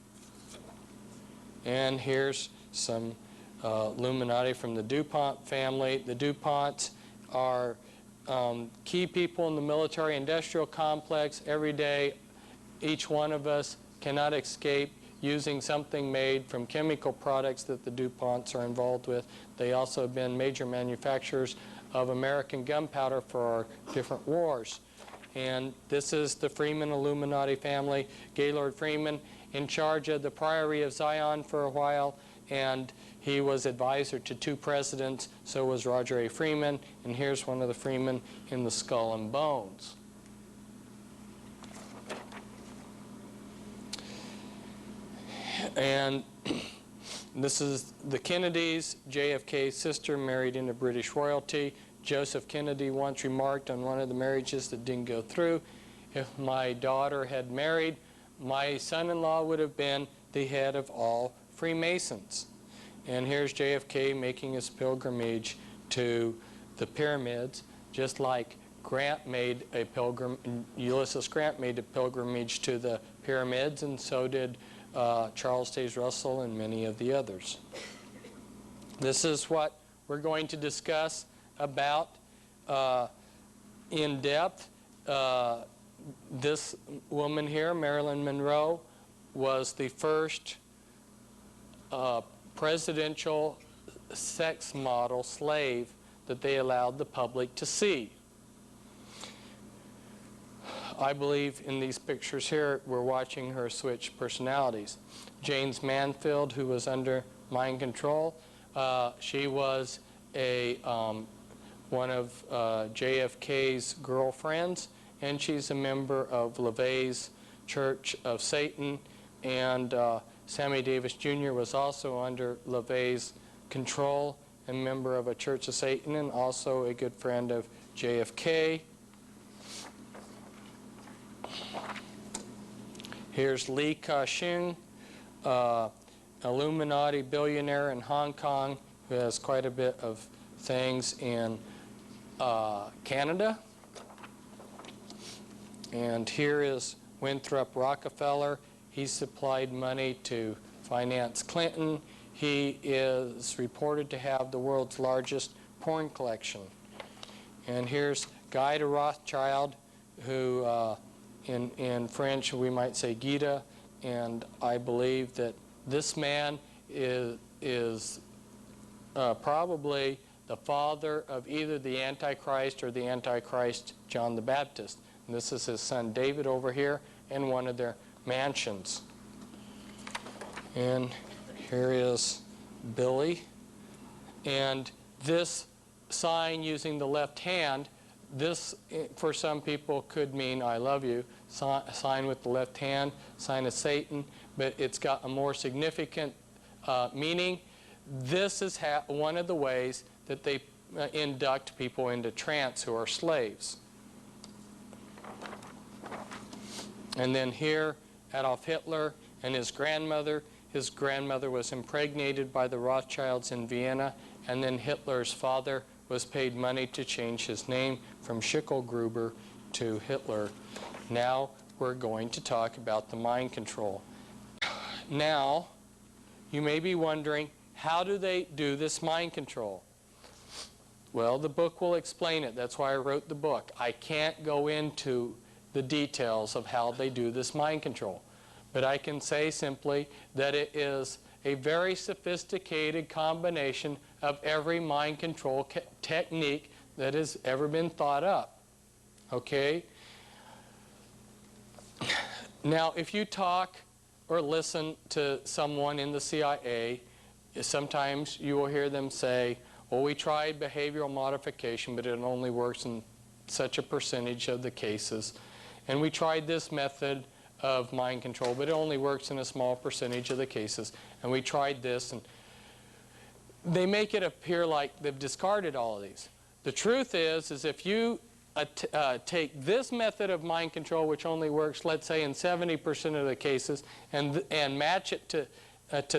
And here's some Illuminati from the DuPont family. The DuPonts are key people in the military-industrial complex. Every day, each one of us cannot escape using something made from chemical products that the DuPonts are involved with. They also have been major manufacturers of American gunpowder for our different wars. And this is the Freeman Illuminati family. Gaylord Freeman in charge of the Priory of Zion for a while, and he was advisor to 2 presidents. So was Roger A. Freeman, and here's one of the Freemen in the Skull and Bones. And this is the Kennedys. JFK's sister married into British royalty. Joseph Kennedy once remarked on one of the marriages that didn't go through, if my daughter had married, my son-in-law would have been the head of all Freemasons. And here's JFK making his pilgrimage to the pyramids, just like Ulysses Grant made a pilgrimage to the pyramids, and so did Charles Taze Russell and many of the others. This is what we're going to discuss about in depth. This woman here, Marilyn Monroe, was the first presidential sex model slave that they allowed the public to see. I believe in these pictures here we're watching her switch personalities. James Mansfield, who was under mind control, she was one of JFK's girlfriends, and she's a member of LaVey's Church of Satan, and Sammy Davis Jr. was also under LaVey's control, a member of a Church of Satan, and also a good friend of JFK. Here's Li Ka-shing, Illuminati billionaire in Hong Kong, who has quite a bit of things in Canada. And here is Winthrop Rockefeller. He supplied money to finance Clinton. He is reported to have the world's largest porn collection. And here's Guy de Rothschild, who in French we might say Guida, and I believe that this man is probably the father of either the Antichrist or the Antichrist John the Baptist. And this is his son David over here in one of their mansions. And here is Billy. And this sign using the left hand, this for some people could mean I love you. Sign with the left hand, sign of Satan, but it's got a more significant meaning. This is one of the ways that they induct people into trance who are slaves. And then here, Adolf Hitler and his grandmother. His grandmother was impregnated by the Rothschilds in Vienna, and then Hitler's father was paid money to change his name from Schicklgruber to Hitler. Now we're going to talk about the mind control. Now, you may be wondering, how do they do this mind control? Well, the book will explain it. That's why I wrote the book. I can't go into the details of how they do this mind control. But I can say simply that it is a very sophisticated combination of every mind control technique that has ever been thought up. Okay? Now, if you talk or listen to someone in the CIA, sometimes you will hear them say, well, we tried behavioral modification, but it only works in such a percentage of the cases. And we tried this method of mind control, but it only works in a small percentage of the cases. And we tried this, and they make it appear like they've discarded all of these. The truth is if you take this method of mind control, which only works, let's say, in 70% of the cases, and match it to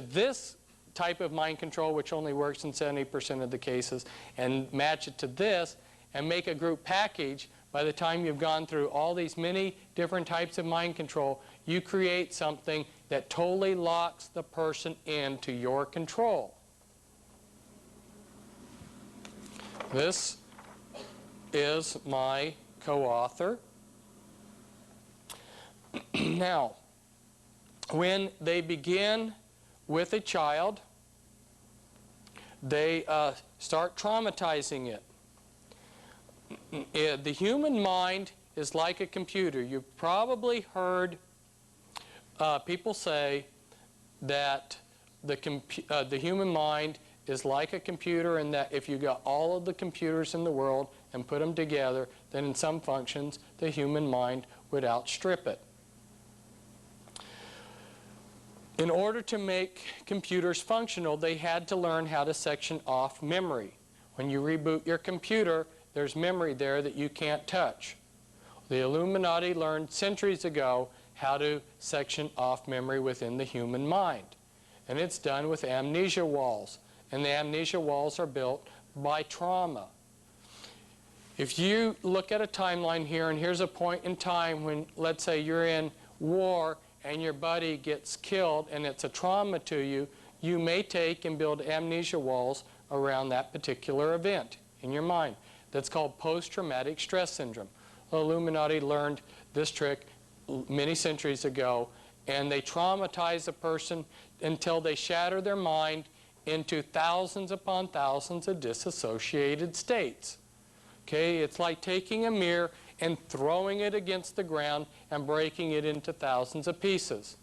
this type of mind control, which only works in 70% of the cases, and match it to this, and make a group package, by the time you've gone through all these many different types of mind control, you create something that totally locks the person into your control. This is my co-author. Now, when they begin with a child, they start traumatizing it. The human mind is like a computer. You've probably heard people say that the human mind is like a computer, and that if you got all of the computers in the world and put them together, then in some functions the human mind would outstrip it. In order to make computers functional, they had to learn how to section off memory. When you reboot your computer, there's memory there that you can't touch. The Illuminati learned centuries ago how to section off memory within the human mind. And it's done with amnesia walls. And the amnesia walls are built by trauma. If you look at a timeline here, and here's a point in time when, let's say, you're in war and your buddy gets killed and it's a trauma to you, you may take and build amnesia walls around that particular event in your mind. That's called post-traumatic stress syndrome. The Illuminati learned this trick many centuries ago, and they traumatize a person until they shatter their mind into thousands upon thousands of disassociated states. Okay, it's like taking a mirror and throwing it against the ground and breaking it into thousands of pieces.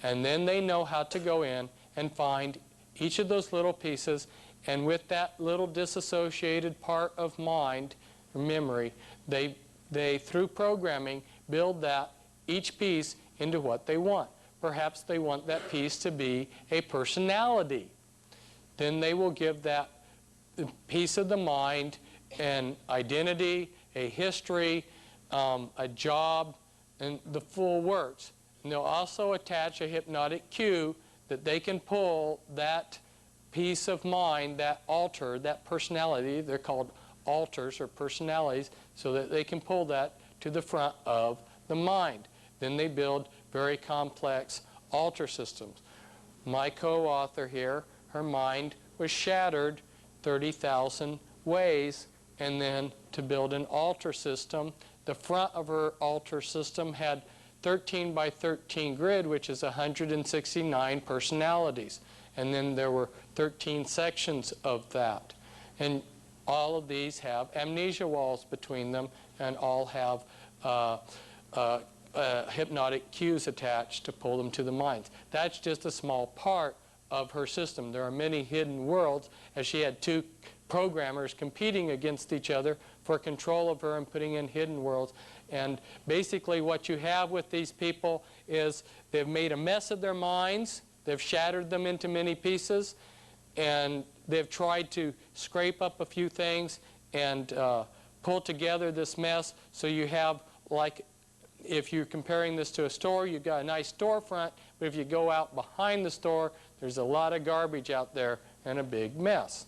And then they know how to go in and find each of those little pieces, and with that little disassociated part of mind, or memory, they through programming, build that, each piece, into what they want. Perhaps they want that piece to be a personality. Then they will give that piece of the mind an identity, a history, a job, and the full works. And they'll also attach a hypnotic cue that they can pull that piece of mind, that alter, that personality, they're called alters or personalities, so that they can pull that to the front of the mind. Then they build very complex alter systems. My co-author here, her mind was shattered 30,000 ways, and then to build an alter system, the front of her alter system had 13 by 13 grid, which is 169 personalities. And then there were 13 sections of that. And all of these have amnesia walls between them, and all have hypnotic cues attached to pull them to the minds. That's just a small part of her system. There are many hidden worlds, as she had two programmers competing against each other for control of her and putting in hidden worlds. And basically what you have with these people is they've made a mess of their minds, they've shattered them into many pieces, and they've tried to scrape up a few things and pull together this mess. So you have, like, if you're comparing this to a store, you've got a nice storefront, but if you go out behind the store, there's a lot of garbage out there and a big mess.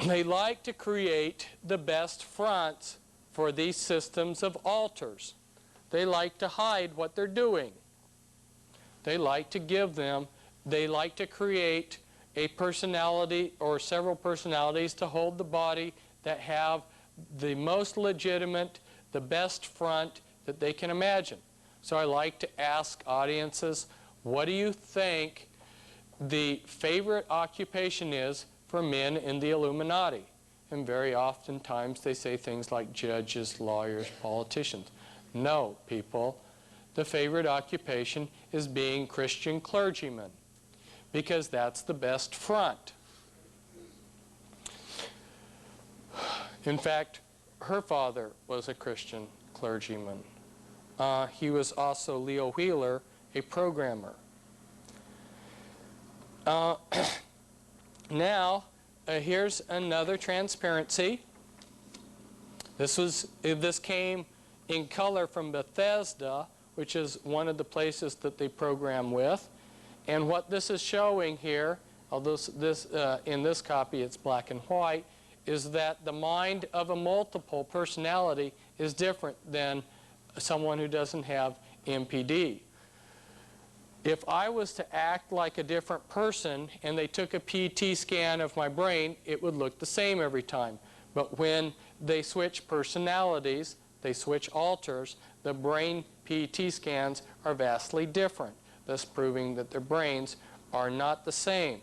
They like to create the best fronts for these systems of alters. They like to hide what they're doing. They like to give them, they like to create a personality or several personalities to hold the body that have the most legitimate, the best front that they can imagine. So I like to ask audiences, what do you think the favorite occupation is for men in the Illuminati? And very oftentimes they say things like judges, lawyers, politicians. No, people, the favorite occupation is being Christian clergymen, because that's the best front. In fact, her father was a Christian clergyman. He was also Leo Wheeler, a programmer. Now, here's another transparency. This came in color from Bethesda, which is one of the places that they program with. And what this is showing here, although in this copy it's black and white, is that the mind of a multiple personality is different than someone who doesn't have MPD. If I was to act like a different person and they took a PT scan of my brain, it would look the same every time. But when they switch personalities, they switch alters, the brain PT scans are vastly different, thus proving that their brains are not the same.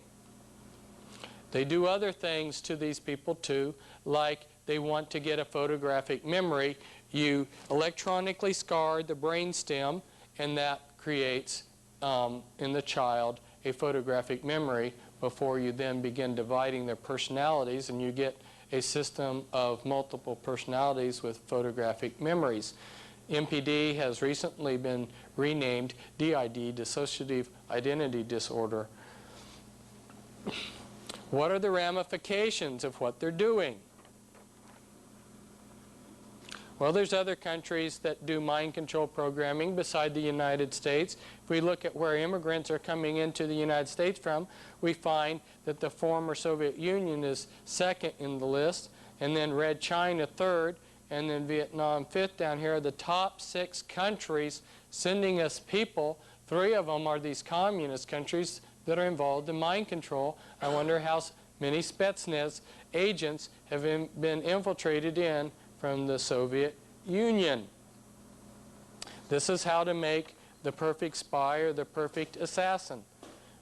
They do other things to these people too, like they want to get a photographic memory. You electronically scar the brain stem, and that creates in the child a photographic memory before you then begin dividing their personalities, and you get a system of multiple personalities with photographic memories. MPD has recently been renamed DID, Dissociative Identity Disorder. What are the ramifications of what they're doing? Well, there's other countries that do mind control programming beside the United States. If we look at where immigrants are coming into the United States from, we find that the former Soviet Union is second in the list, and then Red China third, and then Vietnam fifth down here. The top 6 countries sending us people, 3 of them are these communist countries that are involved in mind control. I wonder how many Spetsnaz agents have been infiltrated in from the Soviet Union. This is how to make the perfect spy or the perfect assassin.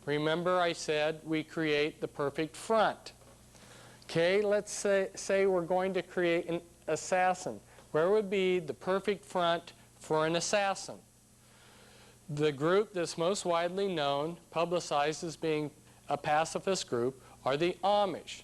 Remember I said we create the perfect front. Okay, let's say we're going to create an assassin. Where would be the perfect front for an assassin? The group that's most widely known, publicized as being a pacifist group, are the Amish.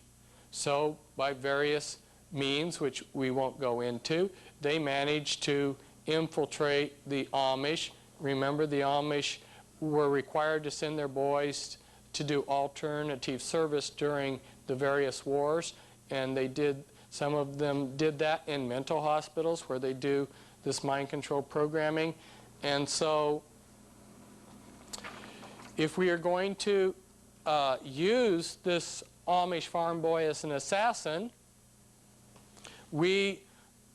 So by various means, which we won't go into, they managed to infiltrate the Amish. Remember, the Amish were required to send their boys to do alternative service during the various wars, and they did, some of them did that in mental hospitals where they do this mind control programming. And so if we are going to use this Amish farm boy as an assassin,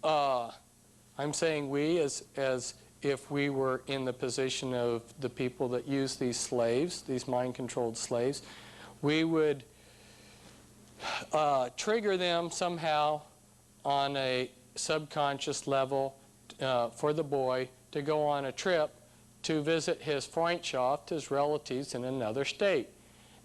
I'm saying we as if we were in the position of the people that use these slaves, these mind-controlled slaves, we would trigger them somehow on a subconscious level for the boy to go on a trip to visit his Freundschaft, his relatives in another state.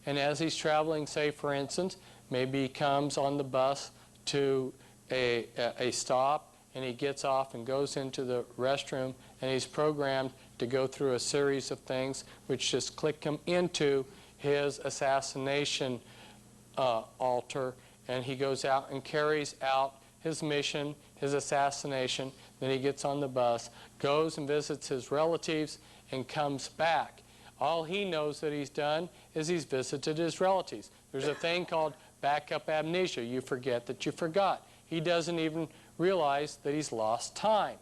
And as he's traveling, say for instance, maybe he comes on the bus to a stop, and he gets off and goes into the restroom, and he's programmed to go through a series of things which just click him into his assassination altar, and he goes out and carries out his mission, his assassination. Then he gets on the bus, goes and visits his relatives, and comes back. All he knows that he's done is he's visited his relatives. There's a thing called backup amnesia. You forget that you forgot. He doesn't even realize that he's lost time.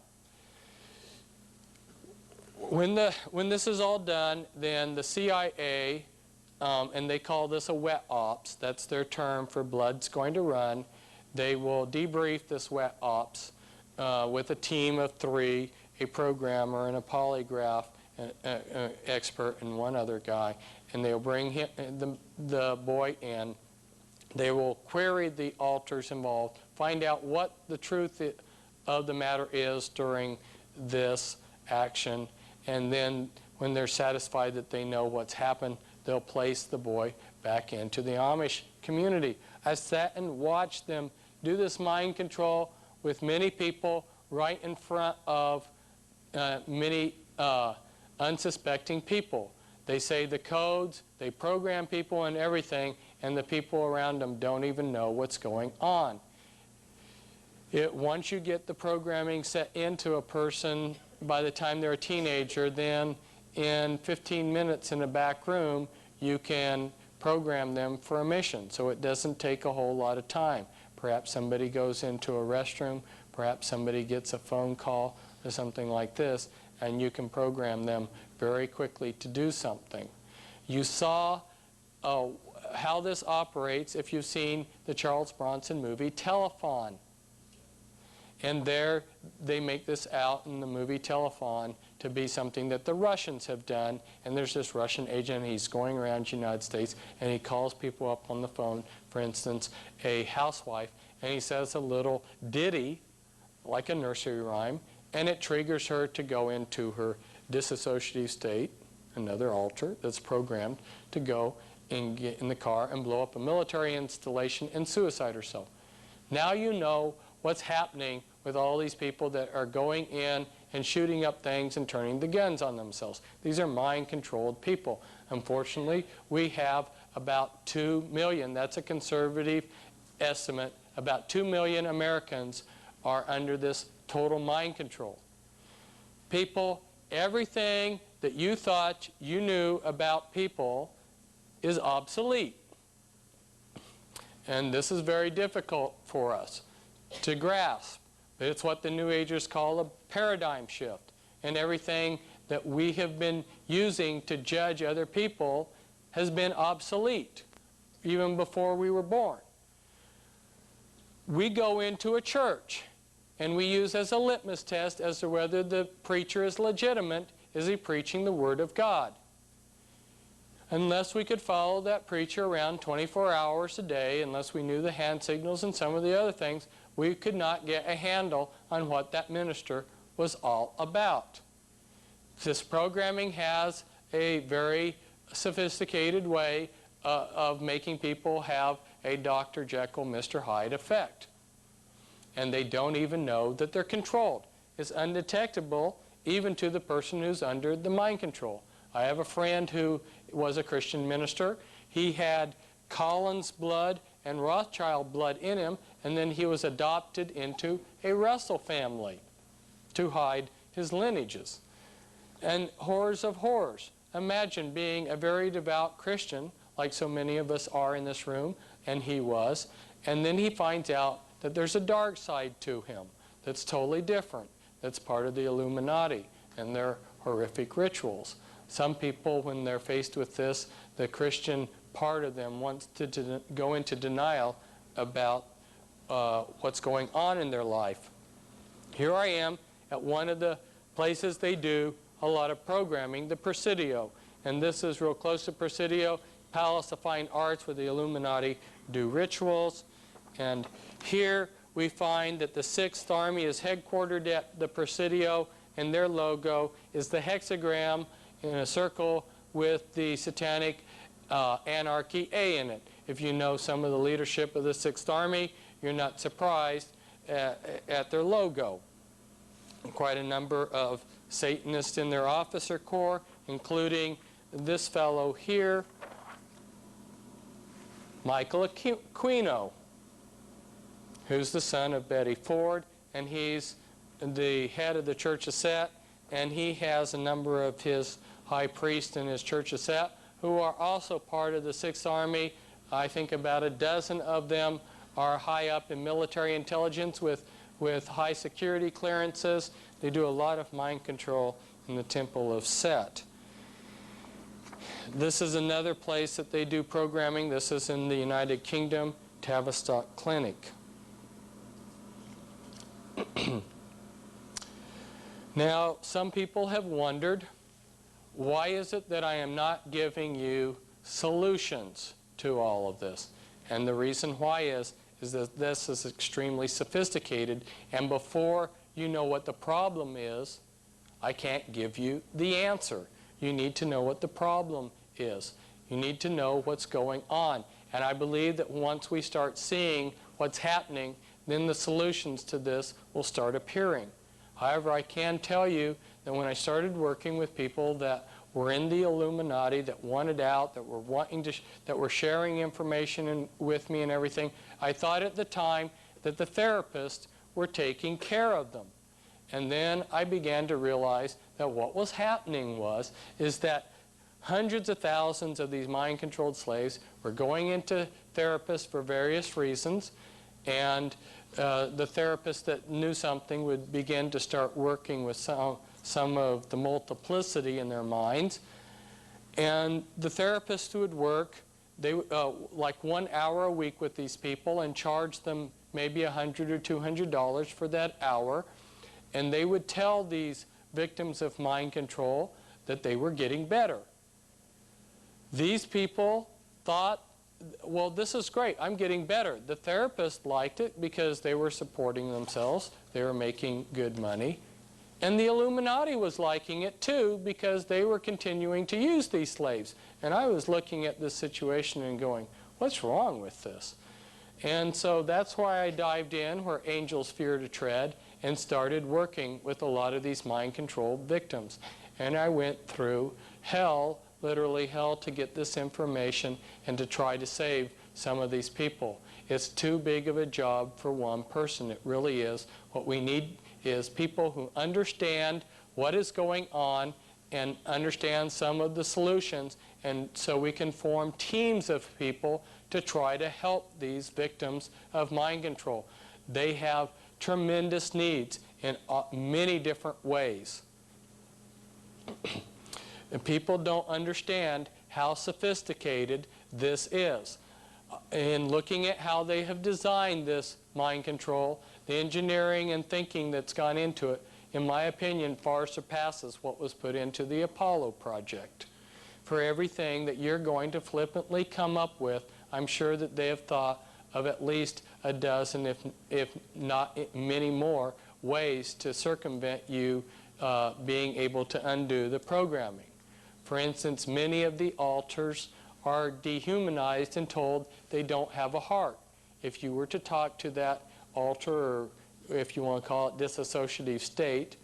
When this is all done, then the CIA, and they call this a wet ops, that's their term for blood's going to run, they will debrief this wet ops with a team of 3, a programmer and a polygraph expert and one other guy, and they'll bring him, the boy in. They will query the alters involved, find out what the truth of the matter is during this action, and then when they're satisfied that they know what's happened, they'll place the boy back into the Amish community. I sat and watched them do this mind control with many people right in front of many unsuspecting people. They say the codes, they program people and everything, and the people around them don't even know what's going on. Once you get the programming set into a person, by the time they're a teenager, then in 15 minutes in a back room, you can program them for a mission. So it doesn't take a whole lot of time. Perhaps somebody goes into a restroom, perhaps somebody gets a phone call or something like this, and you can program them very quickly to do something. You saw how this operates if you've seen the Charles Bronson movie Telephone. And there they make this out in the movie Telephone to be something that the Russians have done. And there's this Russian agent, he's going around the United States, and he calls people up on the phone, for instance, a housewife, and he says a little ditty, like a nursery rhyme, and it triggers her to go into her disassociative state, another alter that's programmed to go and get in the car and blow up a military installation and suicide herself. Now you know what's happening with all these people that are going in and shooting up things and turning the guns on themselves. These are mind-controlled people. Unfortunately, we have about 2 million. That's a conservative estimate. About 2 million Americans are under this total mind control. People, everything that you thought you knew about people is obsolete. And this is very difficult for us to grasp. But it's what the New Agers call a paradigm shift. And everything that we have been using to judge other people has been obsolete, even before we were born. we go into a church and we use as a litmus test as to whether the preacher is legitimate, is he preaching the Word of God? Unless we could follow that preacher around 24 hours a day, unless we knew the hand signals and some of the other things, we could not get a handle on what that minister was all about. This programming has a very sophisticated way of making people have a Dr. Jekyll, Mr. Hyde effect. And they don't even know that they're controlled. It's undetectable even to the person who's under the mind control. I have a friend who was a Christian minister. He had Collins blood and Rothschild blood in him, and then he was adopted into a Russell family to hide his lineages. And horrors of horrors. Imagine being a very devout Christian, like so many of us are in this room, and he was, and then he finds out that there's a dark side to him that's totally different, that's part of the Illuminati and their horrific rituals. Some people, when they're faced with this, the Christian part of them wants to go into denial about what's going on in their life. Here I am at one of the places they do a lot of programming, the Presidio. And this is real close to Presidio, Palace of Fine Arts, where the Illuminati do rituals. And here we find that the 6th Army is headquartered at the Presidio, and their logo is the hexagram in a circle with the satanic anarchy A in it. If you know some of the leadership of the 6th Army, you're not surprised at their logo. Quite a number of Satanists in their officer corps, including this fellow here, Michael Aquino, who's the son of Betty Ford, and he's the head of the Church of Set, and he has a number of his high priests in his Church of Set who are also part of the 6th Army. I think about a dozen of them are high up in military intelligence with high security clearances. They do a lot of mind control in the Temple of Set. This is another place that they do programming. This is in the United Kingdom, Tavistock Clinic. Now, some people have wondered, why is it that I am not giving you solutions to all of this? And the reason why is that this is extremely sophisticated, and before you know what the problem is, I can't give you the answer. You need to know what the problem is. You need to know what's going on. And I believe that once we start seeing what's happening, then the solutions to this will start appearing. However, I can tell you that when I started working with people that were in the Illuminati, that wanted out, that were that were sharing information with me and everything, I thought at the time that the therapists were taking care of them. And then I began to realize that what was happening is that hundreds of thousands of these mind-controlled slaves were going into therapists for various reasons, and the therapists that knew something would begin to start working with some of the multiplicity in their minds. And the therapists would work like 1 hour a week with these people and charge them maybe $100 or $200 for that hour. And they would tell these victims of mind control that they were getting better. These people thought, well, this is great, I'm getting better. The therapist liked it because they were supporting themselves, they were making good money. And the Illuminati was liking it too because they were continuing to use these slaves. And I was looking at this situation and going, what's wrong with this? And so that's why I dived in where angels fear to tread and started working with a lot of these mind-controlled victims. And I went through hell, literally hell, to get this information and to try to save some of these people. It's too big of a job for one person. It really is. What we need is people who understand what is going on and understand some of the solutions, and so we can form teams of people to try to help these victims of mind control. They have tremendous needs in many different ways. And people don't understand how sophisticated this is. in looking at how they have designed this mind control, the engineering and thinking that's gone into it, in my opinion, far surpasses what was put into the Apollo project. For everything that you're going to flippantly come up with, I'm sure that they have thought of at least a dozen, if not many more, ways to circumvent you being able to undo the programming. For instance, many of the altars are dehumanized and told they don't have a heart. If you were to talk to that altar, or if you want to call it disassociative state,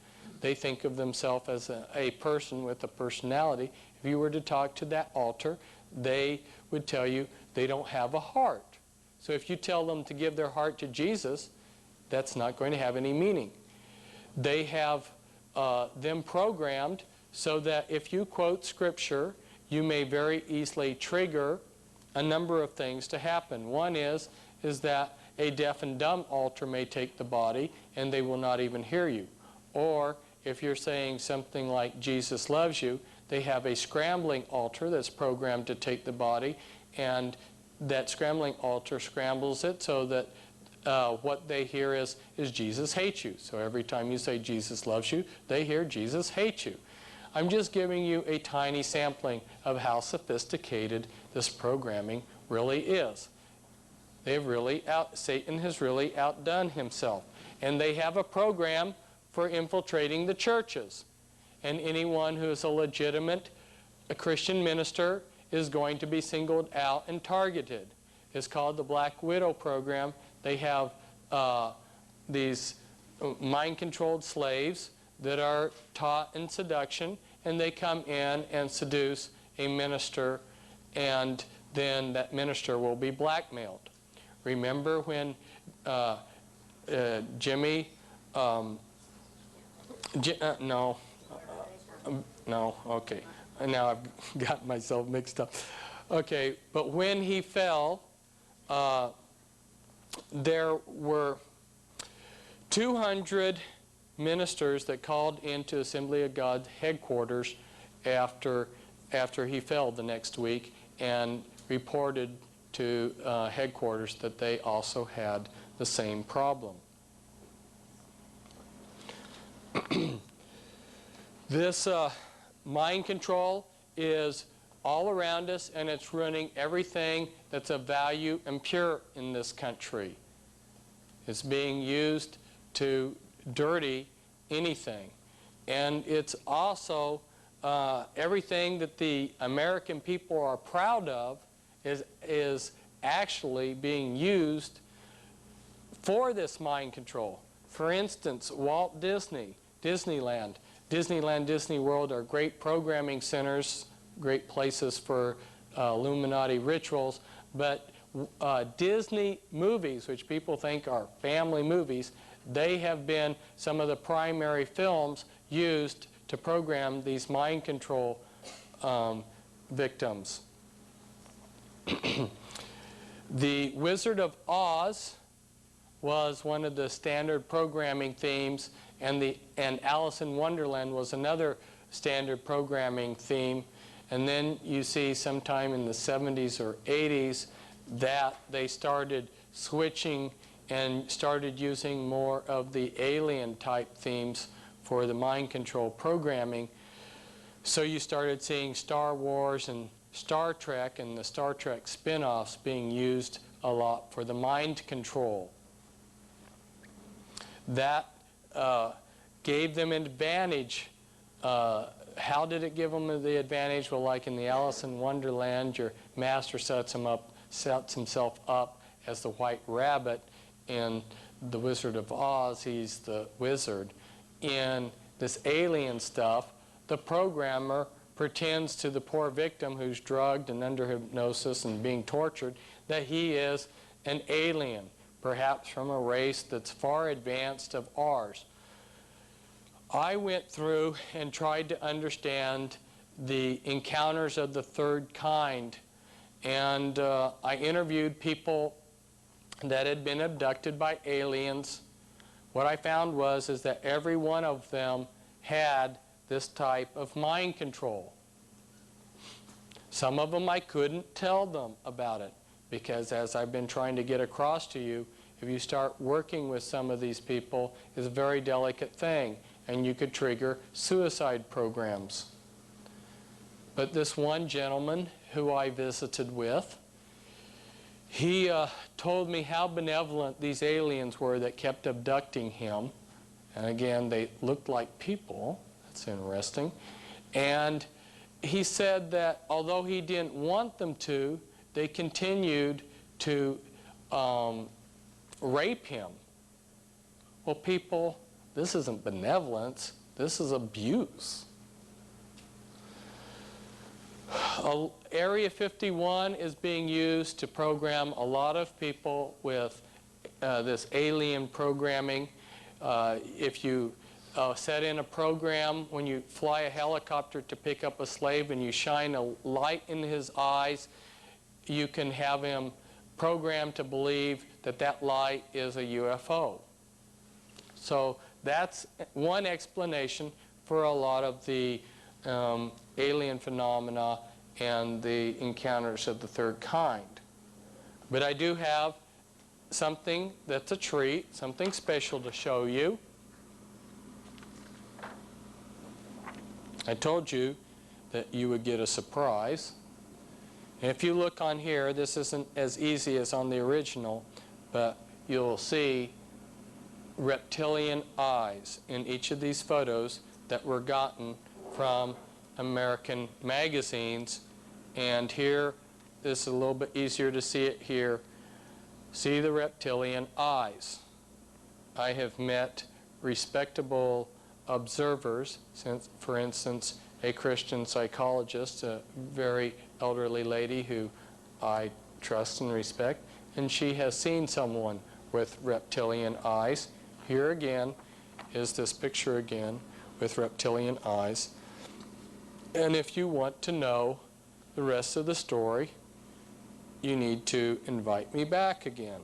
they think of themselves as a person with a personality. If you were to talk to that altar, they would tell you they don't have a heart. So if you tell them to give their heart to Jesus, that's not going to have any meaning. They have them programmed so that if you quote Scripture, you may very easily trigger a number of things to happen. One is that a deaf and dumb altar may take the body and they will not even hear you. Or if you're saying something like Jesus loves you, they have a scrambling altar that's programmed to take the body, and that scrambling altar scrambles it so that what they hear is Jesus hates you. So every time you say Jesus loves you, they hear Jesus hates you. I'm just giving you a tiny sampling of how sophisticated this programming really is. Satan has really outdone himself. And they have a program for infiltrating the churches. And anyone who is a legitimate Christian minister is going to be singled out and targeted. It's called the Black Widow program. They have these mind-controlled slaves that are taught in seduction, and they come in and seduce a minister, and then that minister will be blackmailed. Remember when Jimmy, no, okay. Now I've got myself mixed up. Okay, but when he fell, there were 200 ministers that called into Assembly of God headquarters after he fell the next week and reported to headquarters that they also had the same problem. This mind control is all around us, and it's running everything that's of value and pure in this country. It's being used to dirty anything. And it's also everything that the American people are proud of is actually being used for this mind control. For instance, Walt Disney, Disneyland, Disney World are great programming centers, great places for Illuminati rituals, but Disney movies, which people think are family movies, they have been some of the primary films used to program these mind control victims. The Wizard of Oz was one of the standard programming themes, and Alice in Wonderland was another standard programming theme. And then you see sometime in the 70s or 80s that they started switching and started using more of the alien type themes for the mind control programming. So you started seeing Star Wars and Star Trek and the Star Trek spin-offs being used a lot for the mind control. That gave them an advantage. How did it give them the advantage? Well, like in the Alice in Wonderland, your master sets himself up as the White Rabbit. In the Wizard of Oz, he's the wizard. In this alien stuff, the programmer pretends to the poor victim who's drugged and under hypnosis and being tortured that he is an alien, perhaps from a race that's far advanced of ours. I went through and tried to understand the encounters of the third kind, and I interviewed people that had been abducted by aliens. What I found is that every one of them had this type of mind control. Some of them I couldn't tell them about it. because as I've been trying to get across to you, if you start working with some of these people, it's a very delicate thing, and you could trigger suicide programs. But this one gentleman who I visited with, he told me how benevolent these aliens were that kept abducting him. And again, they looked like people. That's interesting. And he said that although he didn't want them to, they continued to rape him. Well, people, this isn't benevolence. This is abuse. Area 51 is being used to program a lot of people with this alien programming. If you set in a program when you fly a helicopter to pick up a slave and you shine a light in his eyes, you can have him programmed to believe that that light is a UFO. So that's one explanation for a lot of the alien phenomena and the encounters of the third kind. But I do have something that's a treat, something special to show you. I told you that you would get a surprise. And if you look on here, this isn't as easy as on the original, but you'll see reptilian eyes in each of these photos that were gotten from American magazines. And here, this is a little bit easier to see it here. See the reptilian eyes. I have met respectable observers, since, for instance, a Christian psychologist, a very elderly lady who I trust and respect, and she has seen someone with reptilian eyes. Here again is this picture again with reptilian eyes. And if you want to know the rest of the story, you need to invite me back again.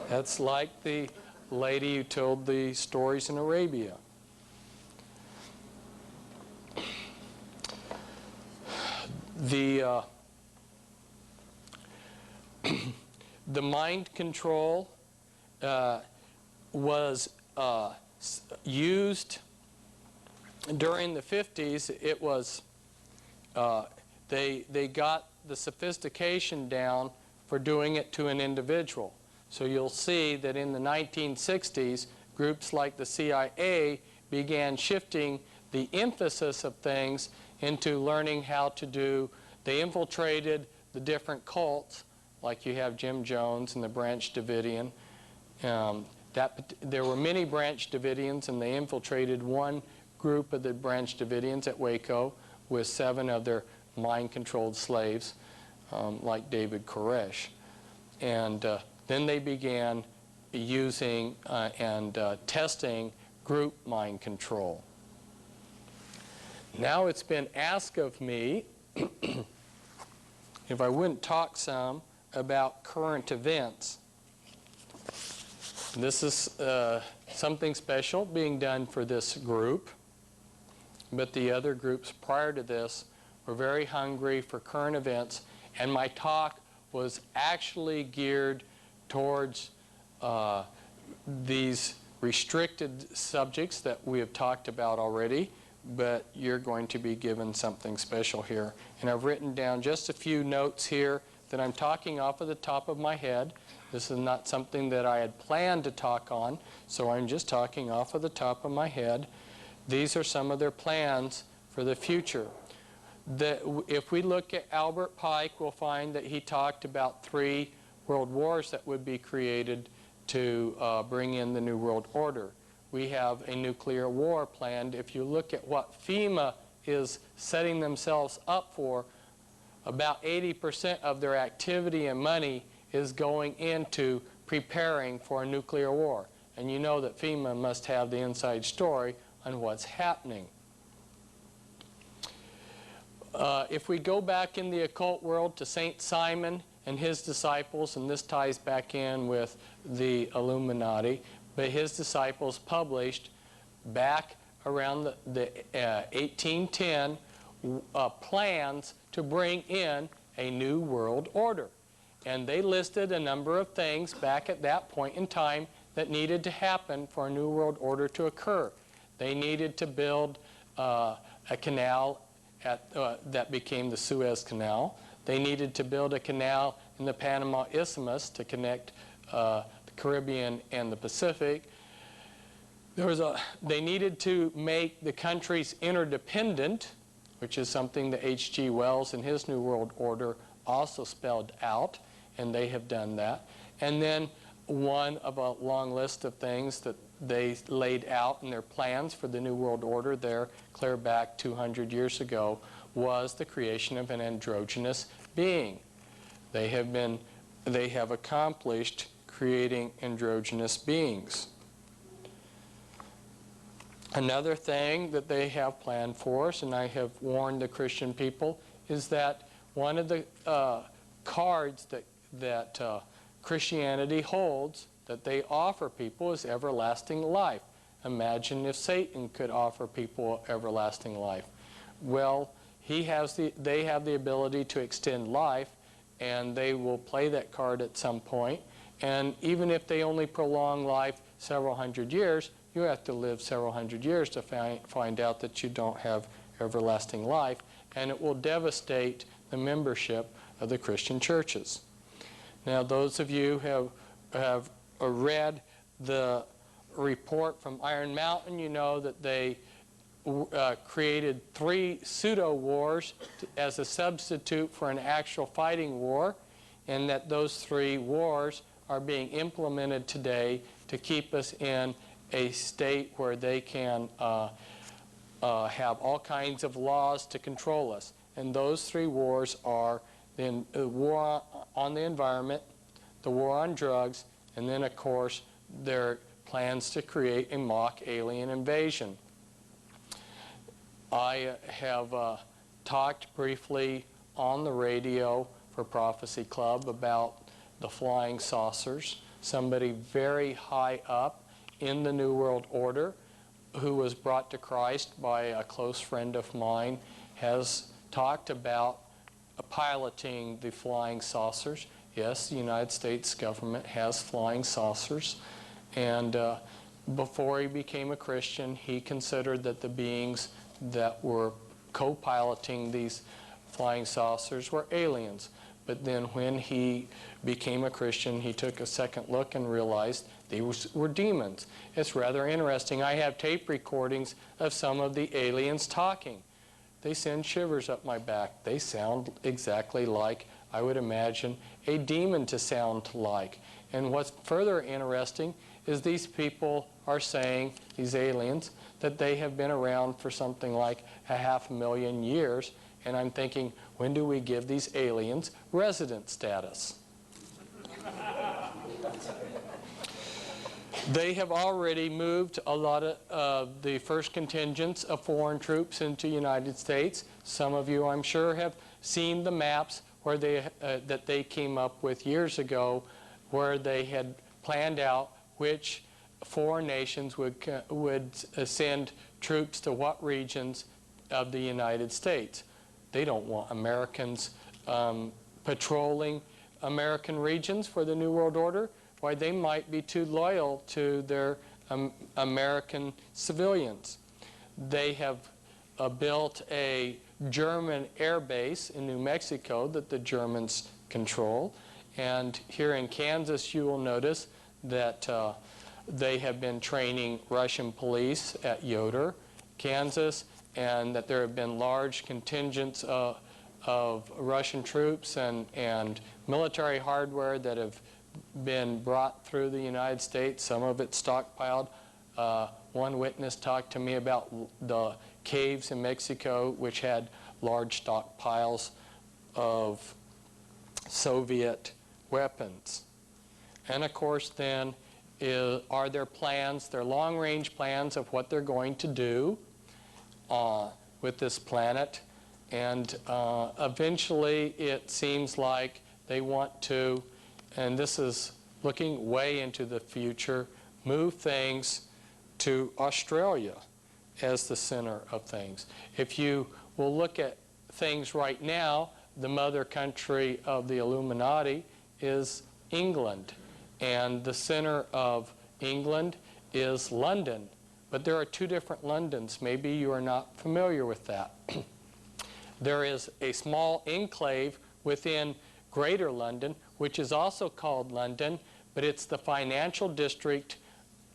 That's like the lady who told the stories in Arabia. The mind control was used during the 50s. It was they got the sophistication down for doing it to an individual. So you'll see that in the 1960s, groups like the CIA began shifting the emphasis of things into learning how to do. They infiltrated the different cults, like you have Jim Jones and the Branch Davidian. There were many Branch Davidians, and they infiltrated one group of the Branch Davidians at Waco with 7 of their mind-controlled slaves, like David Koresh. And then they began using and testing group mind control. Now it's been asked of me if I wouldn't talk some about current events. This is something special being done for this group, but the other groups prior to this were very hungry for current events, and my talk was actually geared towards these restricted subjects that we have talked about already, but you're going to be given something special here. And I've written down just a few notes here that I'm talking off of the top of my head. This is not something that I had planned to talk on, so I'm just talking off of the top of my head. These are some of their plans for the future. If we look at Albert Pike, we'll find that he talked about 3 world wars that would be created to bring in the New World Order. We have a nuclear war planned. If you look at what FEMA is setting themselves up for, about 80% of their activity and money is going into preparing for a nuclear war. And you know that FEMA must have the inside story on what's happening. If we go back in the occult world to St. Simon and his disciples, and this ties back in with the Illuminati, but his disciples published back around the 1810 plans to bring in a new world order. And they listed a number of things back at that point in time that needed to happen for a new world order to occur. They needed to build a canal that became the Suez Canal. They needed to build a canal in the Panama Isthmus to connect the Caribbean and the Pacific. They needed to make the countries interdependent, which is something that H.G. Wells in his New World Order also spelled out, and they have done that. And then one of a long list of things that they laid out in their plans for the New World Order there, clear back 200 years ago, was the creation of an androgynous being. They have accomplished creating androgynous beings. Another thing that they have planned for us, and I have warned the Christian people, is that one of the cards that Christianity holds that they offer people is everlasting life. Imagine if Satan could offer people everlasting life. Well, they have the ability to extend life, and they will play that card at some point. And even if they only prolong life several hundred years, you have to live several hundred years to find out that you don't have everlasting life, and it will devastate the membership of the Christian churches. Now, those of you who have read the report from Iron Mountain, you know that they created 3 pseudo-wars as a substitute for an actual fighting war, and that those 3 wars are being implemented today to keep us in a state where they can have all kinds of laws to control us. And those 3 wars are the war on the environment, the war on drugs, and then, of course, their plans to create a mock alien invasion. I have talked briefly on the radio for Prophecy Club about the flying saucers. Somebody very high up in the New World Order, who was brought to Christ by a close friend of mine, has talked about piloting the flying saucers. Yes, the United States government has flying saucers. And before he became a Christian, he considered that the beings that were co-piloting these flying saucers were aliens. But then when he became a Christian, he took a second look and realized they were demons. It's rather interesting. I have tape recordings of some of the aliens talking. They send shivers up my back. They sound exactly like I would imagine a demon to sound like. And what's further interesting is these people are saying, these aliens, that they have been around for something like 500,000 years. And I'm thinking, when do we give these aliens resident status? They have already moved a lot of the first contingents of foreign troops into the United States. Some of you, I'm sure, have seen the maps where that they came up with years ago, where they had planned out which foreign nations would send troops to what regions of the United States. They don't want Americans patrolling American regions for the New World Order. Why, they might be too loyal to their American civilians. They have built a German air base in New Mexico that the Germans control. And here in Kansas, you will notice that they have been training Russian police at Yoder, Kansas, and that there have been large contingents of Russian troops and military hardware that have been brought through the United States, some of it stockpiled. One witness talked to me about the caves in Mexico, which had large stockpiles of Soviet weapons. And of course then are their plans, their long-range plans of what they're going to do with this planet. And eventually it seems like they want to, and this is looking way into the future, move things to Australia as the center of things. If you will look at things right now, the mother country of the Illuminati is England, and the center of England is London. But there are two different Londons. Maybe you are not familiar with that. There is a small enclave within Greater London, which is also called London, but it's the financial district,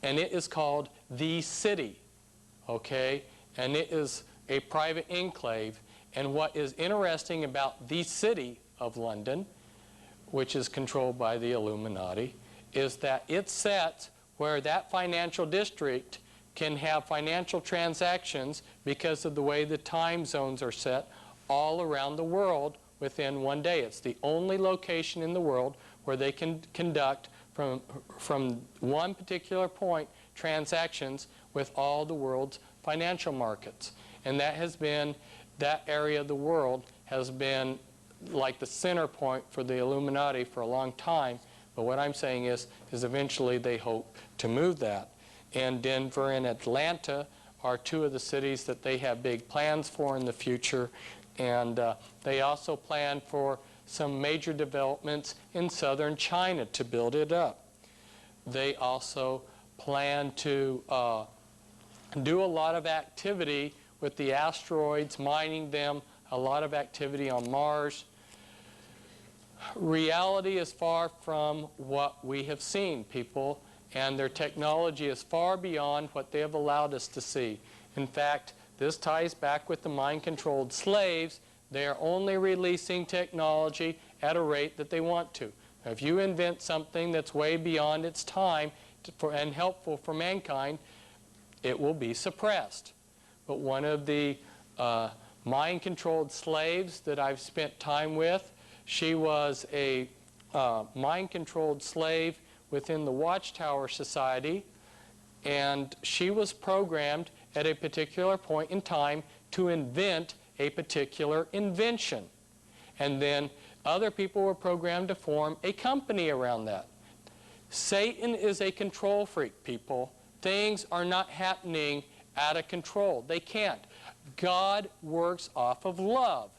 and it is called the City, okay? And it is a private enclave. And what is interesting about the City of London, which is controlled by the Illuminati, is that it's set where that financial district can have financial transactions because of the way the time zones are set all around the world within one day. It's the only location in the world where they can conduct from one particular point transactions with all the world's financial markets. And that has been, that area of the world has been like the center point for the Illuminati for a long time. But what I'm saying is eventually they hope to move that. And Denver and Atlanta are two of the cities that they have big plans for in the future. And they also plan for some major developments in southern China to build it up. They also plan to do a lot of activity with the asteroids, mining them, a lot of activity on Mars. Reality is far from what we have seen, people, and their technology is far beyond what they have allowed us to see. In fact, this ties back with the mind-controlled slaves. They are only releasing technology at a rate that they want to. Now, if you invent something that's way beyond its time and helpful for mankind, it will be suppressed. But one of the mind-controlled slaves that I've spent time with, she was a mind-controlled slave within the Watchtower Society, and she was programmed at a particular point in time to invent a particular invention. And then other people were programmed to form a company around that. Satan is a control freak, people. Things are not happening out of control. They can't. God works off of love,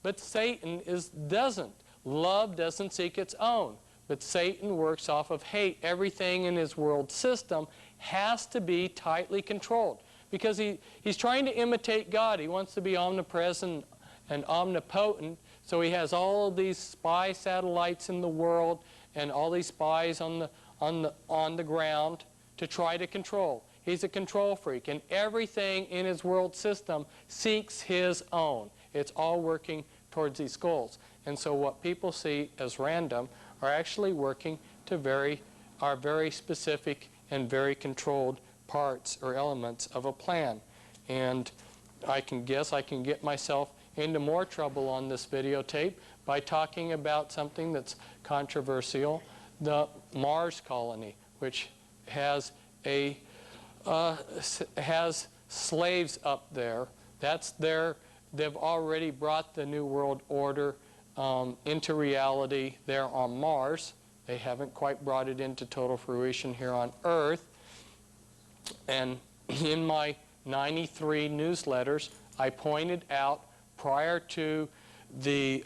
but Satan doesn't. Love doesn't seek its own, but Satan works off of hate. Everything in his world system has to be tightly controlled because he's trying to imitate God. He wants to be omnipresent and omnipotent, so he has all of these spy satellites in the world and all these spies on the ground to try to control. He's a control freak, and everything in his world system seeks his own. It's all working towards these goals. And so what people see as random are actually working to are very specific and very controlled parts or elements of a plan. And I can guess I can get myself into more trouble on this videotape by talking about something that's controversial, the Mars colony, which has slaves up there. They've already brought the New World Order into reality there on Mars. They haven't quite brought it into total fruition here on Earth. And in my 93 newsletters, I pointed out prior to the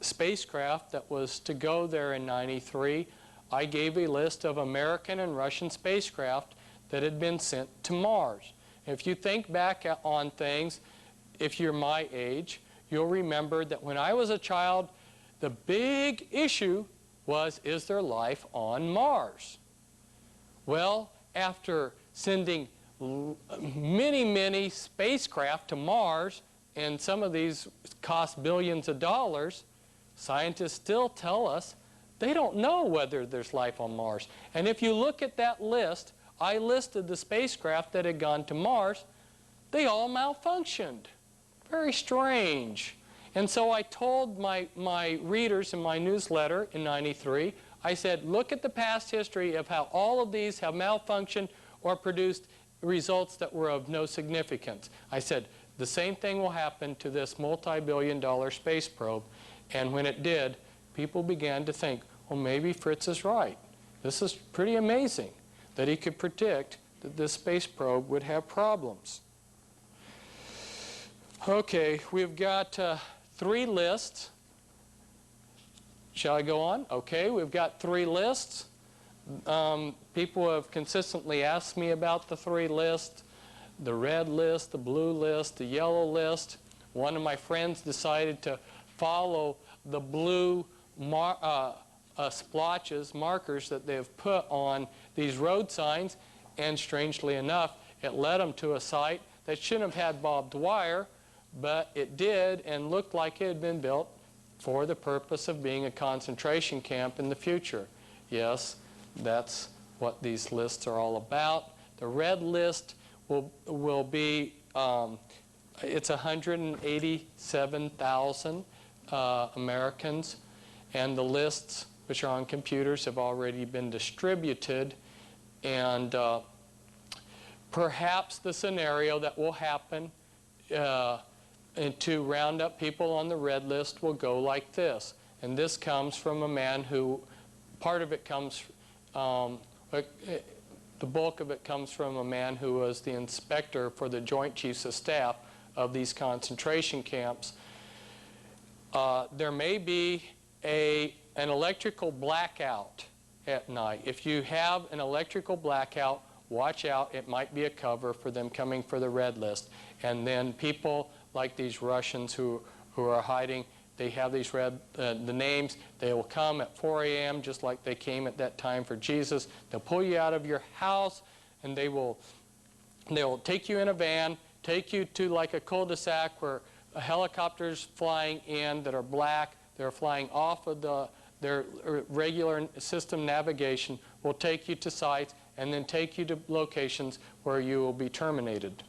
spacecraft that was to go there in 93, I gave a list of American and Russian spacecraft that had been sent to Mars. If you think back on things, if you're my age, you'll remember that when I was a child, the big issue was, is there life on Mars? Well, after sending many, many spacecraft to Mars, and some of these cost billions of dollars, scientists still tell us they don't know whether there's life on Mars. And if you look at that list, I listed the spacecraft that had gone to Mars. They all malfunctioned. Very strange. And so I told my readers in my newsletter in 93, I said, look at the past history of how all of these have malfunctioned or produced results that were of no significance. I said, the same thing will happen to this multi-billion-dollar space probe. And when it did, people began to think, well, maybe Fritz is right. This is pretty amazing that he could predict that this space probe would have problems. Okay, we've got 3 lists. Shall I go on? Okay, we've got 3 lists. People have consistently asked me about the 3 lists. The red list, the blue list, the yellow list. One of my friends decided to follow the blue splotches, markers that they've put on these road signs, and strangely enough, it led them to a site that shouldn't have had barbed wire, but it did, and looked like it had been built for the purpose of being a concentration camp in the future. Yes, that's what these lists are all about. The red list will be, it's 187,000 Americans, and the lists, which are on computers, have already been distributed. And perhaps the scenario that will happen to round up people on the red list will go like this. And this comes from a man who, part of it comes, the bulk of it comes from a man who was the inspector for the Joint Chiefs of Staff of these concentration camps. There may be an electrical blackout at night. If you have an electrical blackout, watch out. It might be a cover for them coming for the red list. And then people like these Russians who are hiding, they have these the names. They will come at 4 a.m. just like they came at that time for Jesus. They'll pull you out of your house, and they will take you in a van, take you to like a cul-de-sac where helicopters flying in that are black. They're flying off of their regular system navigation, will take you to sites and then take you to locations where you will be terminated.